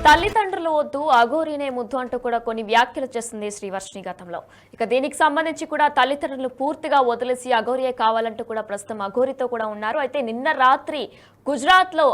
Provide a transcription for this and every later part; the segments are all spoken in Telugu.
తల్లిదండ్రులు వద్దు అఘోరీనే ముద్దు అంటూ కూడా కొన్ని వ్యాఖ్యలు చేస్తుంది శ్రీవర్షిని గతంలో. ఇక దీనికి సంబంధించి కూడా తల్లిదండ్రులు పూర్తిగా వదిలేసి అఘోరియే కావాలంటూ కూడా ప్రస్తుతం అఘోరితో కూడా ఉన్నారు. అయితే నిన్న రాత్రి గుజరాత్ లో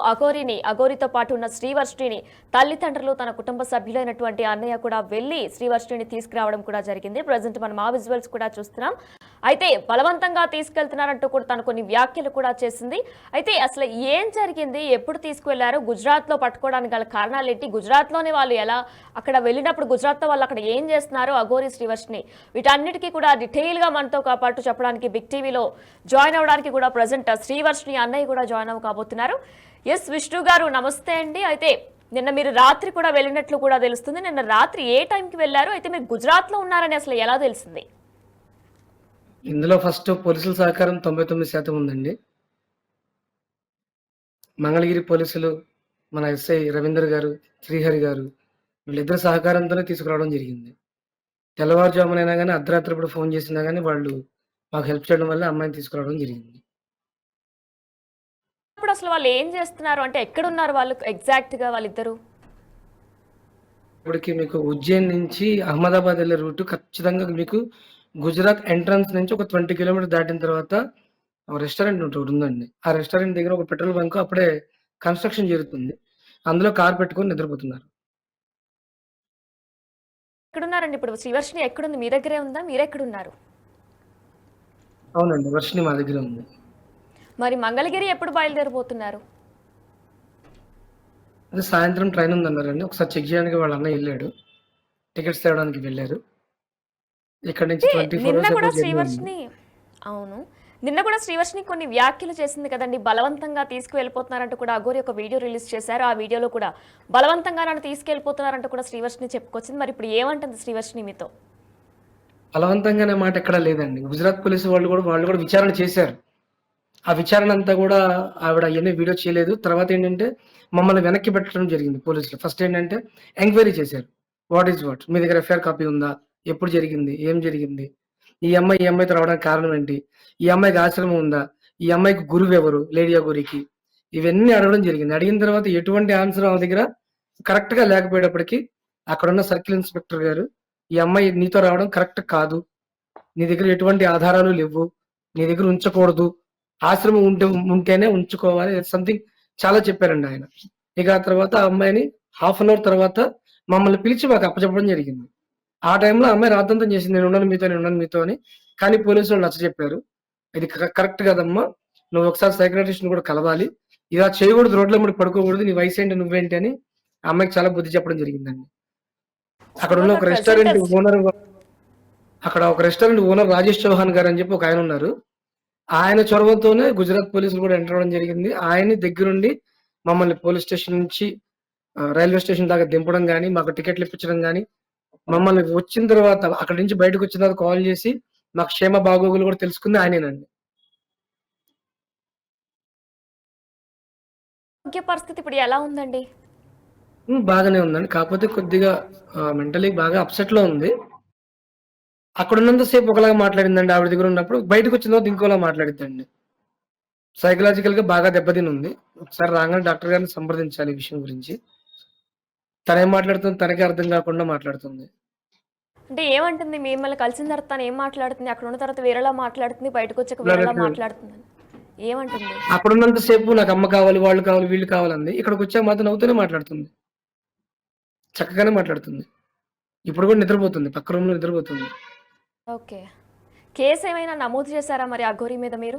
అఘోరితో పాటు ఉన్న శ్రీవర్షిని తల్లిదండ్రులు తన కుటుంబ సభ్యులైనటువంటి అన్నయ్య కూడా వెళ్లి శ్రీవర్షిని తీసుకురావడం కూడా జరిగింది. ప్రజెంట్ మనం ఆ విజువల్స్ కూడా చూస్తున్నాం. అయితే బలవంతంగా తీసుకెళ్తున్నారంటూ కూడా తను కొన్ని వ్యాఖ్యలు కూడా చేసింది. అయితే అసలు ఏం జరిగింది, ఎప్పుడు తీసుకువెళ్లారు, గుజరాత్ లో పట్టుకోవడానికి గల కారణాలు ఏంటి, గుజరాత్ లోనే వాళ్ళు ఎలా అక్కడ వెళ్ళినప్పుడు గుజరాత్ లో వాళ్ళు అక్కడ ఏం చేస్తున్నారు అఘోరి శ్రీవర్షిని, వీటన్నిటికీ కూడా డీటెయిల్ గా మనతో పాటు చెప్పడానికి బిగ్ టీవీలో జాయిన్ అవడానికి కూడా ప్రజెంట్ శ్రీవర్షిని అన్నయ్య కూడా జాయిన్ అవ్వబోతున్నారు. ఎస్ విష్ణు గారు నమస్తే అండి. అయితే నిన్న మీరు రాత్రి కూడా వెళ్ళినట్లు కూడా తెలుస్తుంది. నిన్న రాత్రి ఏ టైంకి వెళ్ళారు, అయితే మీరు గుజరాత్ లో ఉన్నారని అసలు ఎలా తెలిసింది? ఇందులో ఫస్ట్ పోలీసుల సహకారం 99% ఉందండి. మంగళగిరి పోలీసులు, మన ఎస్ఐ రవీందర్ గారు, శ్రీహరి గారు వీళ్ళిద్దరి సహకారంతోనే తీసుకురావడం జరిగింది. తెల్లవారుజామునైనా గానీ, అర్ధరాత్రి పూట ఫోన్ చేసినా గానీ వాళ్ళు మాకు హెల్ప్ చేయడం వల్ల అమ్మాయిని తీసుకురావడం జరిగింది. ఇప్పుడు అసలు వాళ్ళు ఏం చేస్తున్నారు, అంటే ఎక్కడున్నారు వాళ్ళు ఎగ్జాక్ట్ గా వాళ్ళిద్దరు? ఇప్పటికి మీకు ఉజ్జయిన్ నుంచి అహ్మదాబాద్ వెళ్ళే రూట్ ఖచ్చితంగా మీకు గుజరాత్ ఎంట్రన్స్ నుంచి ఒక 20 కిలోమీటర్ దాటిన తర్వాత ఒక రెస్టారెంట్ ఒకటి ఉందండి. ఆ రెస్టారెంట్ దగ్గర ఒక పెట్రోల్ బంక్ అప్పుడే కన్స్ట్రక్షన్ జరుగుతుంది. అందులో కార్ పెట్టుకొని నిద్రపోతున్నారు. ఎక్కడున్నారండి ఇప్పుడు? శ్రీవర్షిని ఎక్కడుంది? మీ దగ్గరే ఉందా, మీరెక్కడున్నారు? అవునండి, వర్షిని మా దగ్గర ఉంది. మరి మంగళగిరి ఎప్పుడు బయలుదేరబోతున్నారు? అదే సాయంత్రం ట్రైన్ ఉందన్నారండి. ఒకసారి చెక్ చేయడానికి వాళ్ళ అన్నయ్య వెళ్ళాడు. టికెట్స్ తేవడానికి వెళ్ళారు. ఇక్కడ నుంచి 24 నిన్న అవర్స్ కూడా అబౌవ్ జర్నీ ఉంది. శ్రీవర్షిని అవును, నిన్న కూడా శ్రీవర్షిని కొన్ని వ్యాఖ్యలు చేసింది కదండి. బలవంతంగా తీసుకువెళ్ళిపోతున్నారంటూ కూడా అఘోరి ఒక వీడియో రిలీజ్ చేశారు. ఆ వీడియోలో కూడా బలవంతంగా నన్ను తీసుకెళ్లిపోతున్నారంటూ కూడా శ్రీవర్షిని చెప్పుకొచ్చింది. మరి ఇప్పుడు ఏమంటుంది శ్రీవర్షిని మీతో? బలవంతంగా అనే మాట ఎక్కడా లేదండి. గుజరాత్ పోలీసు వాళ్ళు కూడా విచారణ చేశారు. ఆ విచారణ అంతా కూడా ఆవిడ అయన్నీ వీడియో చేయలేదు. తర్వాత ఏంటంటే మమ్మల్ని వెనక్కి పెట్టడం జరిగింది పోలీసులు. ఫస్ట్ ఏంటంటే ఎంక్వైరీ చేశారు. What is what? మీ దగ్గర ఎఫ్ఐఆర్ కాపీ ఉందా? ఎప్పుడు జరిగింది? ఏం జరిగింది? ఈ అమ్మాయితో రావడానికి కారణం ఏంటి? ఈ అమ్మాయికి ఆశ్రమం ఉందా? ఈ అమ్మాయికి గురువు ఎవరు? లేడీ అఘోరికి? ఇవన్నీ అడగడం జరిగింది. అడిగిన తర్వాత ఎటువంటి ఆన్సర్ ఆమె దగ్గర కరెక్ట్ గా లేకపోయేటప్పటికి అక్కడున్న సర్కిల్ ఇన్స్పెక్టర్ గారు, ఈ అమ్మాయి నీతో రావడం కరెక్ట్ కాదు. నీ దగ్గర ఎటువంటి ఆధారాలు లేవు. నీ దగ్గర ఉంచకూడదు. ఆశ్రమం ఉంటేనే ఉంచుకోవాలి. సంథింగ్ చాలా చెప్పారండి ఆయన. ఇక ఆ తర్వాత ఆ అమ్మాయిని హాఫ్ అన్ అవర్ తర్వాత మమ్మల్ని పిలిచి మాకు అప్పచెప్పడం జరిగింది. ఆ టైంలో ఆ అమ్మాయి రాద్ధాంతం చేసింది. నేను ఉన్నాను మీతో అని. కానీ పోలీసులు నచ్చజెప్పారు. ఇది కరెక్ట్ కాదమ్మా. నువ్వు ఒకసారి సైకియాట్రిస్ట్ ని కూడా కలవాలి. ఇలా చేయకూడదు, రోడ్ల మీద పడుకోకూడదు. నీ వయసు ఏంటి, నువ్వేంటి అని ఆ అమ్మాయికి చాలా బుద్ధి చెప్పడం జరిగిందండి. అక్కడ ఉన్న ఒక రెస్టారెంట్ ఓనర్ రాజేష్ చౌహాన్ గారు అని చెప్పి ఒక ఆయన ఉన్నారు. ఆయన చొరవతోనే గుజరాత్ పోలీసులు కూడా ఎంటర్ అవ్వడం జరిగింది. ఆయన్ని దగ్గరుండి మమ్మల్ని పోలీస్ స్టేషన్ నుంచి రైల్వే స్టేషన్ దాకా దింపడం గానీ, మాకు టికెట్లు ఇప్పించడం గానీ, మమ్మల్ని వచ్చిన తర్వాత అక్కడి నుంచి బయటకొచ్చిన తర్వాత కాల్ చేసి మాకు క్షేమ బాగోగులు కూడా తెలుసుకుంది ఆయనేనండి. ఆరోగ్య పరిస్థితి ఇప్పుడు ఎలా ఉందండి? బాగానే ఉందండి. కాకపోతే కొద్దిగా మెంటలీ బాగా అప్‌సెట్‌లో ఉంది. అక్కడున్నంత సేపు ఒకలాగా మాట్లాడిందండి ఆవిడ దగ్గర ఉన్నప్పుడు. బయటకొచ్చిన తర్వాత ఇంకోలా మాట్లాడిద్దండి. సైకలాజికల్‌గా బాగా దెబ్బతినుంది. ఒకసారి రాంగానే డాక్టర్ గారిని సంప్రదించాలి ఈ విషయం గురించి. తనేం మాట్లాడుతుందో తనకే అర్థం కాకుండా మాట్లాడుతుంది. అంటే ఏమంటుంది? మిమ్మల్ని కలిసిన తర్వాత తను ఏం మాట్లాడుతుంది? అక్కడ ఉన్న తర్వాత వేరేలా మాట్లాడుతుంది, బయటకు వచ్చాక వేరేలా అట్లా మాట్లాడుతుంది ఏమంటుంది? అక్కడున్నంత సేపు నాకు అమ్మ కావాలి, వాళ్ళు కావాలి, వీళ్ళు కావాలంది. ఇక్కడికొచ్చాక మాత్రం నవ్వుతూనే మాట్లాడుతుంది. చక్కగానే మాట్లాడుతుంది. ఇప్పుడు కూడా నిద్రపోతుంది. పక్క రూమ్‌లో నిద్రపోతుంది. ఓకే. కేసు ఏమైనా నమోదు చేశారా మరి అఘోరి మీద మీరు?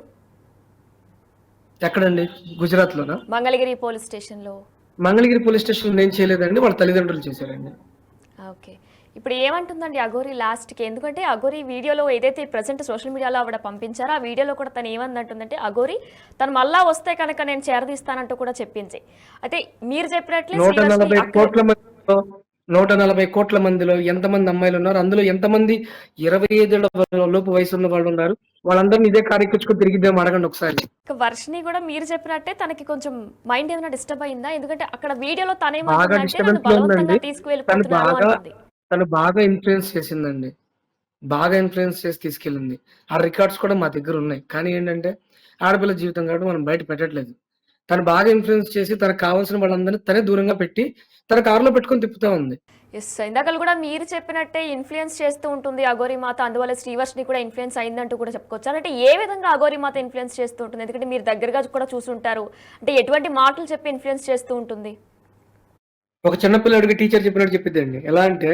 ఎక్కడండి? గుజరాత్‌లోనా? మంగళగిరి పోలీస్ స్టేషన్‌లో. మంగళగిరి పోలీస్ స్టేషన్‌లో నేను చేయలేదండి. వాళ్ళ తల్లిదండ్రులు చేశారండి. ఓకే. ఇప్పుడు ఏమంటుందండి అఘోరి లాస్ట్‌కి? ఎందుకంటే అఘోరి వీడియోలో ఏదైతే ప్రెజెంట్ సోషల్ మీడియాలో ఆవిడ పంపించారో, ఆ వీడియోలో కూడా తను ఏమందంటుందంటే అఘోరి తను మళ్ళా వస్తే కనుక నేను చేరదీస్తానంటూ కూడా చెప్పింది. అయితే మీరు చెప్పినట్లే 140 శ్రీవర్షిని కోట్ల మందిలో 140 కోట్ల మందిలో ఎంతమంది అమ్మాయిలున్నారు? అందులో ఎంతమంది 25 ఏళ్ల లోపు వయసున్న వాళ్ళున్నారు? వాళ్ళందరిని ఇదే కారు ఎక్కించుకొని తిరిగిద్దాం అడగండి ఒకసారి. వర్షిని కూడా మీరు చెప్పినట్టే తనకి కొంచెం మైండ్ ఏమైనా డిస్టర్బ్ అయిందా? ఎందుకంటే అక్కడ వీడియోలో బాగా తనేమంటుందంటే నన్ను డిస్టర్బెన్స్‌లో బలవంతంగా ఉందండి. తను తీసుకువెళ్ళిపోతున్నారు బాగా అంటుంది. తను బాగా ఇన్‌ఫ్లుయెన్స్ చేసిందండి. బాగా ఇన్‌ఫ్లుయెన్స్ చేసి తీసుకెళ్ళింది. ఆ రికార్డ్స్ కూడా మా దగ్గరున్నాయి. కానీ ఏంటంటే, ఆడపిల్ల జీవితం కాబట్టి మనం బయట పెట్టట్లేదు. తను బాగా ఇన్‌ఫ్లూయెన్స్ చేసి తనకు కావాల్సిన వాళ్ళందరిని తనే దూరంగా పెట్టి తన కారులో పెట్టుకొని తిప్పుతా ఉంది. యెస్. ఇందాకల కూడా మీరు చెప్పినట్టే ఇన్‌ఫ్లూయెన్స్ చేస్తూ ఉంటుంది అఘోరి మాత. అందువల్ల శ్రీవర్షిని కూడా ఇన్‌ఫ్లూయెన్స్ అయిందంటూ కూడా చెప్పుకోవచ్చా? అంటే ఏ విధంగా అఘోరి మాత ఇన్‌ఫ్లూయెన్స్ చేస్తూ ఉంటుంది? ఎందుకంటే మీరు దగ్గరగా కూడా చూసుంటారు. అంటే ఎటువంటి మాటలు చెప్పి ఇన్‌ఫ్లూయెన్స్ చేస్తూ ఉంటుంది? ఒక చిన్న పిల్లోడికి టీచర్ చెప్పినట్టు చెప్పిద్దండి. ఎలా అంటే,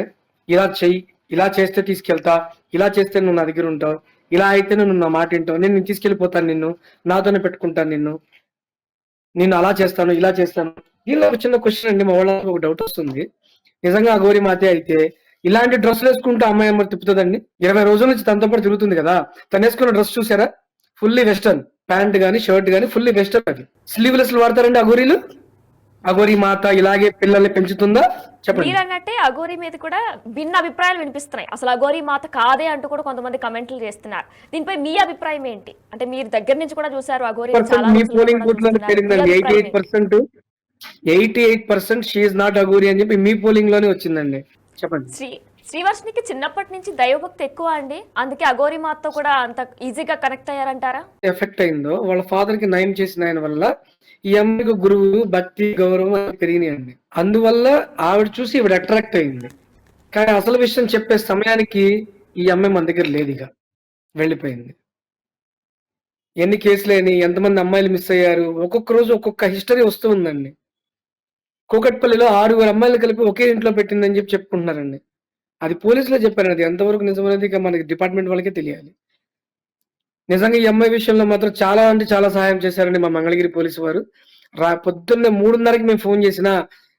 ఇలా చెయ్యి, ఇలా చేస్తే తీసుకెళ్తా, ఇలా చేస్తే నువ్వు నా దగ్గర ఉంటావు, ఇలా అయితేనే నువ్వు నా మాట వింటావు, నేను నిన్ను తీసుకెళ్ళిపోతాను నిన్ను, నాతోనే పెట్టుకుంటాను నిన్ను, నిన్ను అలా చేస్తాను, ఇలా చేస్తాను. దీనిలో ఒక చిన్న క్వెషన్ అండి, మా వాళ్ళకి ఒక డౌట్ వస్తుంది. నిజంగా అఘోరి మాతే అయితే ఇలాంటి డ్రెస్సులు వేసుకుంటూ అమ్మాయి ఏమో తిప్పుతుందండి? 20 రోజుల నుంచి తనతో పాటు తిరుగుతుంది కదా! తను వేసుకున్న డ్రెస్ చూసారా? Fully western. ప్యాంట్ గాని, షర్ట్ గాని ఫుల్లీ వెస్టర్న్ అది. స్లీవ్‌లెస్‌లు వాడతారండి అఘోరీలు? అఘోరి మాత ఇలాగే పిల్లల్ని పెంచుతుందా? చెప్పండి. మీరన్నట్టే అఘోరి మీద కూడా భిన్న అభిప్రాయాలు వినిపిస్తున్నాయి. అసలు అఘోరి మాత కాదే అంటూ కూడా కొంతమంది కామెంట్లు చేస్తున్నారు. దీనిపై మీ అభిప్రాయం ఏంటి? అంటే మీరు దగ్గర నుంచి కూడా చూసారు అఘోరిని చాలా మీ రోజులుగా పోలింగ్ కూడా బూత్ లోనే చూస్తున్నారు. మీ పేరిందండి. అభిప్రాయం ఏంటి? 88% షీ ఈజ్ నాట్ అఘోరి అని చెప్పి మీ పోలింగ్ లోనే వచ్చిందండి. చెప్పండి. శ్రీవర్షినికి చిన్నప్పటి నుంచి దైవభక్తి ఎక్కువ అండి. అందుకే అఘోరి మాతతో కూడా అంత ఈజీగా కనెక్ట్ అయ్యారంటారా? ఎఫెక్ట్ అయిందో వాళ్ళ ఫాదర్ కి నయం చేసిన ఆయన వల్ల ఈ అమ్మాయికి గురువు, భక్తి, గౌరవం అవి పెరిగినాయండి. అందువల్ల ఆవిడ చూసి ఈవిడ అట్రాక్ట్ అయింది. కానీ అసలు విషయం చెప్పే సమయానికి ఈ అమ్మాయి మన దగ్గర లేదు, ఇక వెళ్ళిపోయింది. ఎన్ని కేసులేని, ఎంతమంది అమ్మాయిలు మిస్ అయ్యారు, ఒక్కొక్క రోజు ఒక్కొక్క హిస్టరీ వస్తూ ఉందండి. కూకట్పల్లిలో 6 అమ్మాయిలు కలిపి ఒకే ఇంట్లో పెట్టిందని చెప్పి చెప్పుకుంటున్నారండి. అది పోలీసులే చెప్పారండి. అది ఎంతవరకు నిజమనేది ఇక మనకి డిపార్ట్మెంట్ వాళ్ళకే తెలియాలి. నిజంగా ఈ అమ్మాయి విషయంలో మాత్రం చాలా అంటే చాలా సహాయం చేశారండి మా మంగళగిరి పోలీసు వారు. పొద్దున్నే 3:30కి మేము ఫోన్ చేసినా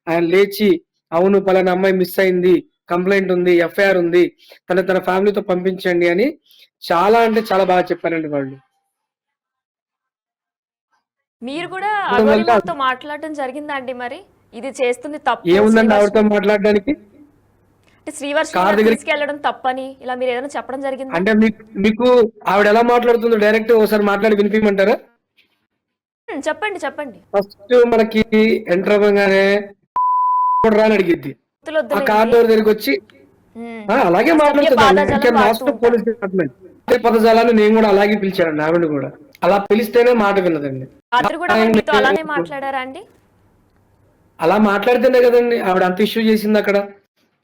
ఆయన లేచి, అవును పలానా అమ్మాయి మిస్ అయింది, కంప్లైంట్ ఉంది, ఎఫ్ఐఆర్ ఉంది, తన ఫ్యామిలీతో పంపించండి అని చాలా అంటే చాలా బాగా చెప్పారండి వాళ్ళు. మీరు కూడా అఘోరి మాతతో మాట్లాడడం జరిగిందా అండి మరి? ఇది చేస్తుంది తప్పు ఏముందండి ఆవిడతో శ్రీవర్షిని. మాట్లాడడానికి? అంటే శ్రీవర్షిని కార్ ఇలా దగ్గర తీసుకెళ్లడం తప్పని ఇలా మీరు ఏదైనా చెప్పడం జరిగిందా? అంటే మీకు ఆవిడ ఎలా మాట్లాడుతుందో డైరెక్ట్ ఒకసారి మాట్లాడి వినిపించమంటారా? చెప్పండి చెప్పండి. ఫస్ట్ మనకి ఎంటర్ అవ్వగానే రా అని అడిగిద్ది. ఆ వద్దులేండి. కార్ డోర్ దగ్గరికి వచ్చి అలాగే అసభ్య మాట్లాడుతుంది. పాదజాలం వాడుతూ ఉంటారు. పోలీస్ డిపార్ట్మెంట్ అదే పదజాలాన్ని నేను కూడా అలాగే పిలిచానండి ఆవిడ కూడా. అలా పిలిస్తేనే మాట విన్నదండి. రాత్రి కూడా మరి మీతో అలానే మాట్లాడారా అండి? అలా మాట్లాడితేనే కదండి ఆవిడ అంత ఇష్యూ చేసింది అక్కడ.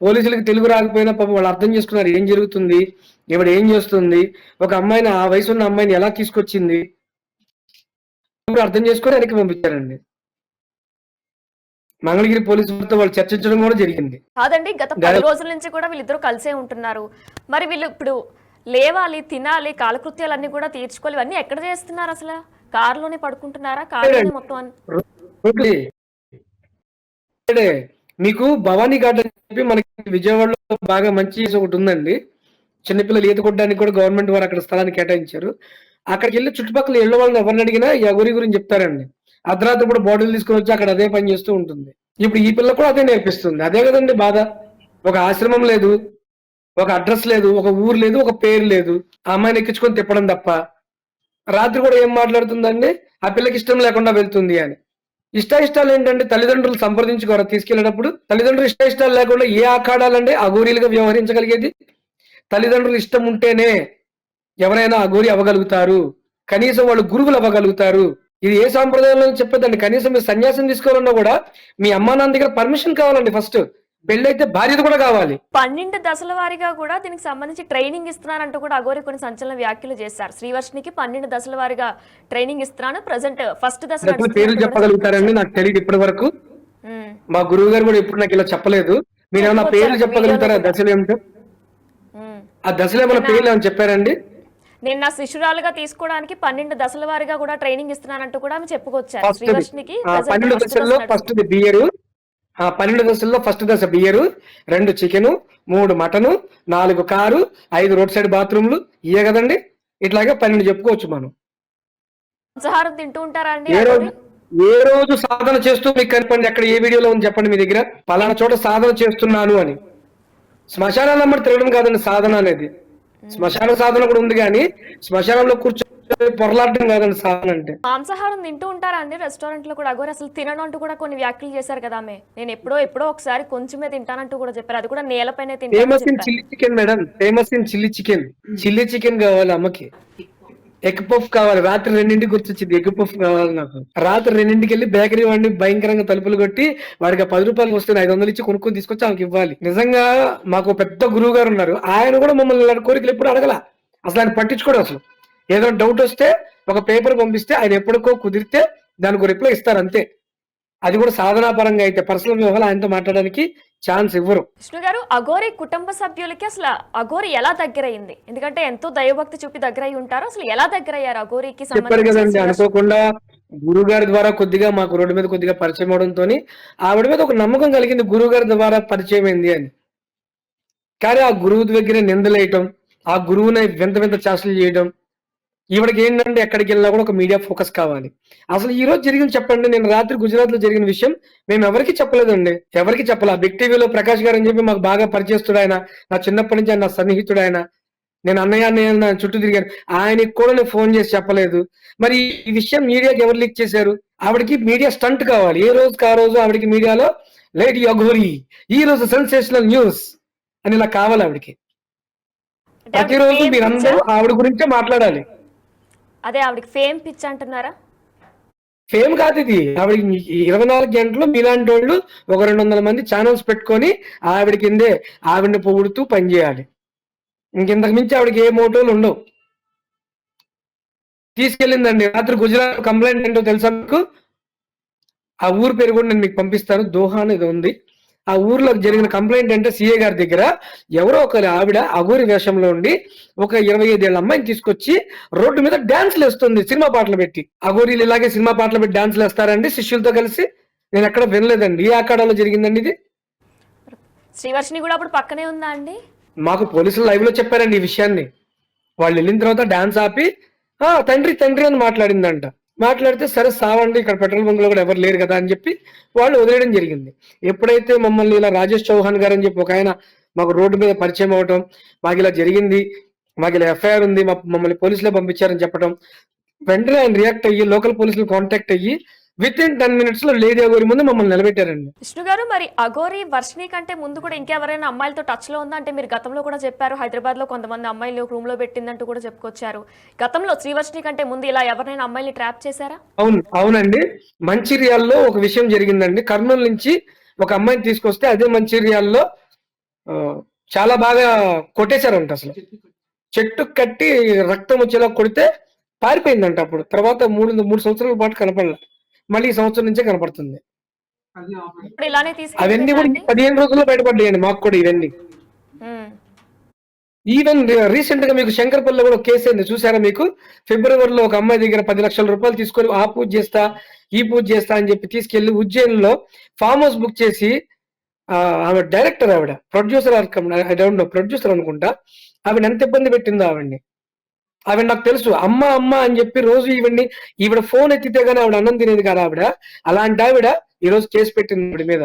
పోలీసులకు తెలుగు రాకపోయినా పాపం వాళ్ళు అర్థం చేసుకున్నారు ఏం జరుగుతుంది, ఈవిడ ఏం చేస్తుంది, ఒక అమ్మాయిని, ఆ వయసు ఉన్న అమ్మాయిని ఎలా తీసుకొచ్చింది అర్థం చేసుకొని వెనక్కి పంపించారండి. మంగళగిరి పోలీసులతో వాళ్ళు చర్చించడం కూడా జరిగింది. కాదండి, గత 10 రోజుల నుంచి కూడా వీళ్ళిద్దరూ కలిసే ఉంటున్నారు. మరి వీళ్ళు ఇప్పుడు లేవాలి, తినాలి, కాలకృత్యాలన్నీ కూడా తీర్చుకోవాలి, ఇవన్నీ ఎక్కడ చేస్తున్నారు అసలు? కారులోనే పడుకుంటున్నారా? కారులోనే మొత్తం ఇక్కడే మీకు భవానీ ఘాట్ అని చెప్పి మనకి విజయవాడలో బాగా మంచి ఒకటి ఉందండి. చిన్నపిల్లలు ఈత కొట్టడానికి కూడా గవర్నమెంట్ వారు అక్కడ స్థలాన్ని కేటాయించారు. అక్కడికి వెళ్ళి చుట్టుపక్కల ఇళ్ళ వాళ్ళని ఎవరిని అడిగినా ఈ అఘోరి గురించి చెప్తారండి. అర్ధరాత్రి కూడా బాటిల్ తీసుకొని వచ్చి అక్కడ అదే పని చేస్తూ ఉంటుంది. ఇప్పుడు ఈ పిల్ల కూడా అదే నేర్పిస్తుంది. అదే కదండి బాధ. ఒక ఆశ్రమం లేదు, ఒక అడ్రస్ లేదు, ఒక ఊరు లేదు, ఒక పేరు లేదు, ఆ అమ్మాయిని ఎక్కించుకొని తిప్పడం తప్ప. రాత్రి కూడా ఏం మాట్లాడుతుందండి, ఆ పిల్లకి ఇష్టం లేకుండా వెళ్తుంది అని. ఇష్టాలు ఏంటంటే తల్లిదండ్రులు సంప్రదించుకోరా తీసుకెళ్ళేటప్పుడు? తల్లిదండ్రులు ఇష్టాలు లేకుండా ఏ ఆఖాడాలంటే అఘోరీలుగా వ్యవహరించగలిగేది? తల్లిదండ్రులు ఇష్టం ఉంటేనే ఎవరైనా అఘోరి అవ్వగలుగుతారు, కనీసం వాళ్ళు గురువులు అవ్వగలుగుతారు. ఇది ఏ సాంప్రదాయంలో చెప్పేదండి. కనీసం మీరు సన్యాసం తీసుకోవాలన్నా కూడా మీ అమ్మా నాన్న దగ్గర పర్మిషన్ కావాలండి. ఫస్ట్ పెళ్ళైతే భార్యత కూడా కావాలి. 12 దశల వారీగా కూడా దీనికి సంబంధించి ట్రైనింగ్ ఇస్తున్నారంటూ కూడా అఘోరి కొన్ని సంచలన వ్యాఖ్యలు చేశారు. శ్రీవర్షినికి 12 దశల వారీగా ట్రైనింగ్ ఇస్తున్నాను. ప్రెసెంట్ ఫస్ట్ దశ పేర్లు చెప్పగలుగుతారండి? నాకు తెలియదు ఇప్పటి వరకు. మా గురువు గారు కూడా ఎప్పుడు నాకు ఇలా చెప్పలేదు. మీరు ఏమైనా పేర్లు చెప్పగలుగుతారా? దశలు ఏమిటో ఆ దశలు ఏమైనా పేర్లు ఏమైనా చెప్పారండి? నేను నా శిష్యురాలుగా తీసుకోవడానికి 12 దశల వారీగా కూడా ట్రైనింగ్ ఇస్తున్నానంటూ కూడా ఆమె చెప్పుకొచ్చారు. శ్రీవర్షినికి 12 దశల్లో ఫస్ట్ బియరు, 12 దశల్లో ఫస్ట్ దశ beer, 2 chicken, 3 mutton, 4 car, 5 road side బాత్రూమ్లు, ఇయే కదండి. ఇట్లాగే 12 చెప్పుకోవచ్చు మనం. మాంసాహారం తింటూ ఉంటారా అండి? ఏ రోజు సాధన చేస్తూ మీకు కనిపండి, ఎక్కడ ఏ వీడియోలో ఉంది చెప్పండి మీ దగ్గర, పలానా చోట సాధన చేస్తున్నాను అని. శ్మశానాలు అమ్మడి తిరగడం కాదండి సాధన అనేది. శ్మశాన సాధన కూడా ఉంది, కానీ శ్మశానంలో కూర్చొని పొరలాడడం కాదండి సాధన అంటే. మాంసాహారం తింటూ ఉంటారా అండి రెస్టారెంట్ లో కూడా? అఘోరి అసలు తినను అంటూ కూడా కొన్ని వ్యాఖ్యలు చేశారు కదా ఆమె. నేను ఎప్పుడో ఒకసారి కొంచెమే తింటానంటూ కూడా చెప్పారు. అది కూడా నేలపైనే famous in chilli chicken madam, famous in chilli chicken. Chilli chicken కావాలి అమ్మకి. ఎగ్ పఫ్ కావాలి. రాత్రి 2ంటికి గుర్తొచ్చింది. ఎగ్ పఫ్ కావాలి నాకు. రాత్రి 2ంటికి వెళ్ళి బేకరీ వాడిని భయంకరంగా తలుపులు కొట్టి వాడికి ఆ ₹10 వస్తున్నాయి 500 ఇచ్చి కొనుక్కొని తీసుకొచ్చి ఆమెకి ఇవ్వాలి. నిజంగా మాకు పెద్ద గురువు గారు ఉన్నారు. ఆయన కూడా మమ్మల్ని ఇలాంటి కోరికలు ఎప్పుడు అడగల. అసలు ఆయన పట్టించుకోడు అసలు. ఏదైనా డౌట్ వస్తే ఒక పేపర్ పంపిస్తే ఆయన ఎప్పటికో కుదిరితే దానికి రిప్లై ఇస్తారు అంతే. అది కూడా సాధనా పరంగా అయితే పర్సనల్ వ్యవహారాలు ఆయనతో మాట్లాడడానికి ఛాన్స్ ఇవ్వరు. విష్ణు గారు, అఘోరి కుటుంబ సభ్యులకి అసలు అఘోరి ఎలా దగ్గరయింది? ఎందుకంటే ఎంతో దైవభక్తి చూపి దగ్గరై ఉంటారు. అసలు ఎలా దగ్గరయ్యారు అఘోరికి చెప్పారు కదండి, సంబంధించి? అనుకోకుండా గురువు గారి ద్వారా కొద్దిగా మాకు రోడ్డు మీద కొద్దిగా పరిచయం అవడంతో ఆవిడ మీద ఒక నమ్మకం కలిగింది, గురువు గారి ద్వారా పరిచయం అయింది అని. కానీ ఆ గురువు దగ్గర నిందలేయటం, ఆ గురువుని వింత వింత చేష్టలు చేయడం, ఈవిడకి ఏంటంటే ఎక్కడికి వెళ్ళినా కూడా ఒక మీడియా ఫోకస్ కావాలి. అసలు ఈ రోజు జరిగింది చెప్పండి. నేను రాత్రి గుజరాత్ లో జరిగిన విషయం మేము ఎవరికి చెప్పలేదండి, ఎవరికి చెప్పాలి. ఆ బిగ్ టీవీలో ప్రకాష్ గారు అని చెప్పి మాకు బాగా పరిచయస్తుడు ఆయన, నా చిన్నప్పటి నుంచి ఆయన నా సన్నిహితుడు ఆయన. నేను అన్నయ్య అన్నయ్య నా చుట్టూ తిరిగాను, ఆయనకి కూడా నేను ఫోన్ చేసి చెప్పలేదు. మరి ఈ విషయం మీడియాకి ఎవరు లీక్ చేశారు? ఆవిడకి మీడియా స్టంట్ కావాలి. ఏ రోజుకి ఆ రోజు ఆవిడకి మీడియాలో లేడీ అఘోరి ఈ రోజు సెన్సేషనల్ న్యూస్ అని ఇలా కావాలి ఆవిడకి. అంటే ఆవిడకి ప్రతిరోజు fame మీరందరూ పిచ్చా? ఆవిడ గురించే మాట్లాడాలి. అదే ఆవిడకి ఫేమ్ పిచ్ అంటున్నారా? ఫేమ్ కాదు ఇది. ఆవిడకి 24 గంటలు మీలాంటి వాళ్ళు ఒక 200 మంది ఛానల్స్ పెట్టుకొని ఆవిడ కిందే ఆవిడని పొగుడుతూ పనిచేయాలి. ఇంకింతకు మించి ఆవిడకి ఏ మోటోలు ఉండవు. తీసుకెళ్ళిందండి రాత్రి గుజరాత్. కంప్లైంట్ ఏంటో తెలుసా మీకు? ఆ ఊరు పేరు కూడా నేను మీకు పంపిస్తాను, దోహా అనేది ఉంది. ఆ ఊర్లో జరిగిన కంప్లైంట్ అంటే సీఏ గారి దగ్గర ఎవరో ఒక ఆవిడ అఘోరి వేషంలో ఉండి ఒక 25 ఏళ్ల అమ్మాయిని తీసుకొచ్చి రోడ్డు మీద డాన్స్లు వేస్తుంది, సినిమా పాటలు పెట్టి. అఘోరీలు ఇలాగే సినిమా పాటలు పెట్టి డాన్స్లు వేస్తారండి శిష్యులతో కలిసి? నేను ఎక్కడ వినలేదండి. ఏ అఖాడాలో జరిగిందండి ఇది? శ్రీవర్షిని కూడా అప్పుడు పక్కనే ఉందా అండి? మాకు పోలీసులు లైవ్ లో చెప్పారండి ఈ విషయాన్ని. వాళ్ళు వెళ్ళిన తర్వాత డాన్స్ ఆపి తండ్రి తండ్రి అని మాట్లాడిందంట. మాట్లాడితే సరే సావండి, ఇక్కడ పెట్రోల్ బంక్ లో కూడా ఎవరు లేరు కదా అని చెప్పి వాళ్ళు వదిలేయడం జరిగింది. ఎప్పుడైతే మమ్మల్ని ఇలా రాజేష్ చౌహాన్ గారు అని చెప్పి ఒక ఆయన మాకు రోడ్డు మీద పరిచయం అవటం, మాకు ఇలా జరిగింది, మాకు ఇలా ఎఫ్ఐఆర్ ఉంది, మమ్మల్ని పోలీసులే పంపించారని చెప్పడం, వెంటనే ఆయన రియాక్ట్ అయ్యి లోకల్ పోలీసులు కాంటాక్ట్ అయ్యి విత్ ఇన్ 10 minutes లో లేడీ అఘోరి ముందు మమ్మల్ని నిలబెట్టారండి. విష్ణు గారు, మరి అఘోరి వర్షిని కంటే ముందు కూడా ఇంకెవరైనా అమ్మాయిలతో టచ్ లో ఉందా? అంటే మీరు గతంలో కూడా చెప్పారు హైదరాబాద్ లో కొంతమంది అమ్మాయిలు రూమ్ లో పెట్టిందంటూ కూడా చెప్పుకొచ్చారు. గతంలో శ్రీవర్షిని కంటే ముందు ఇలా ఎవరైనా అమ్మాయిని ట్రాప్ చేశారా? అవునండి. మంచిర్యాల్లో ఒక విషయం జరిగిందండి. కర్నూలు నుంచి ఒక అమ్మాయిని తీసుకొస్తే అదే మంచిర్యాల్లో ఆ, చాలా బాగా కొట్టేశారంట. అసలు చెట్టు కట్టి రక్తం వచ్చేలా కొడితే పారిపోయిందంట. అప్పుడు తర్వాత 3 సంవత్సరాల పాటు కనపడలే, మళ్ళీ ఈ సంవత్సరం నుంచే కనపడుతుంది. ఇప్పుడు ఇలానే అవన్నీ కూడా తీసుకెళ్ళిపోయిందా 15 రోజుల్లో బయటపడ్డాయండి మాకు కూడా ఇవన్నీ. ఈవెన్ రీసెంట్ గా మీకు శంకర్పల్లిలో కూడా కేసు అయింది చూసారా మీకు? ఫిబ్రవరిలో ఒక అమ్మాయి దగ్గర 10 లక్షల రూపాయలు తీసుకొని ఆ పూజ చేస్తా ఈ పూజ చేస్తా అని చెప్పి తీసుకెళ్లి ఉజ్జయిన్లో ఫామ్ హౌస్ బుక్ చేసి ఆమె డైరెక్టర్, ఆవిడ producer, I don't know, producer అనుకుంటా. ఆవిడ ఎంత ఇబ్బంది పెట్టిందో ఆవిడ్ని. ఆవిడ నాకు తెలుసు, అమ్మ అమ్మ అని చెప్పి రోజు ఈవిడ ఫోన్ ఎత్తితే గానీ ఆవిడ అన్నం తినేది కాదు ఆవిడ. అలాంటి ఆవిడ ఈ రోజు కేసు పెట్టింది ఆవిడ మీద.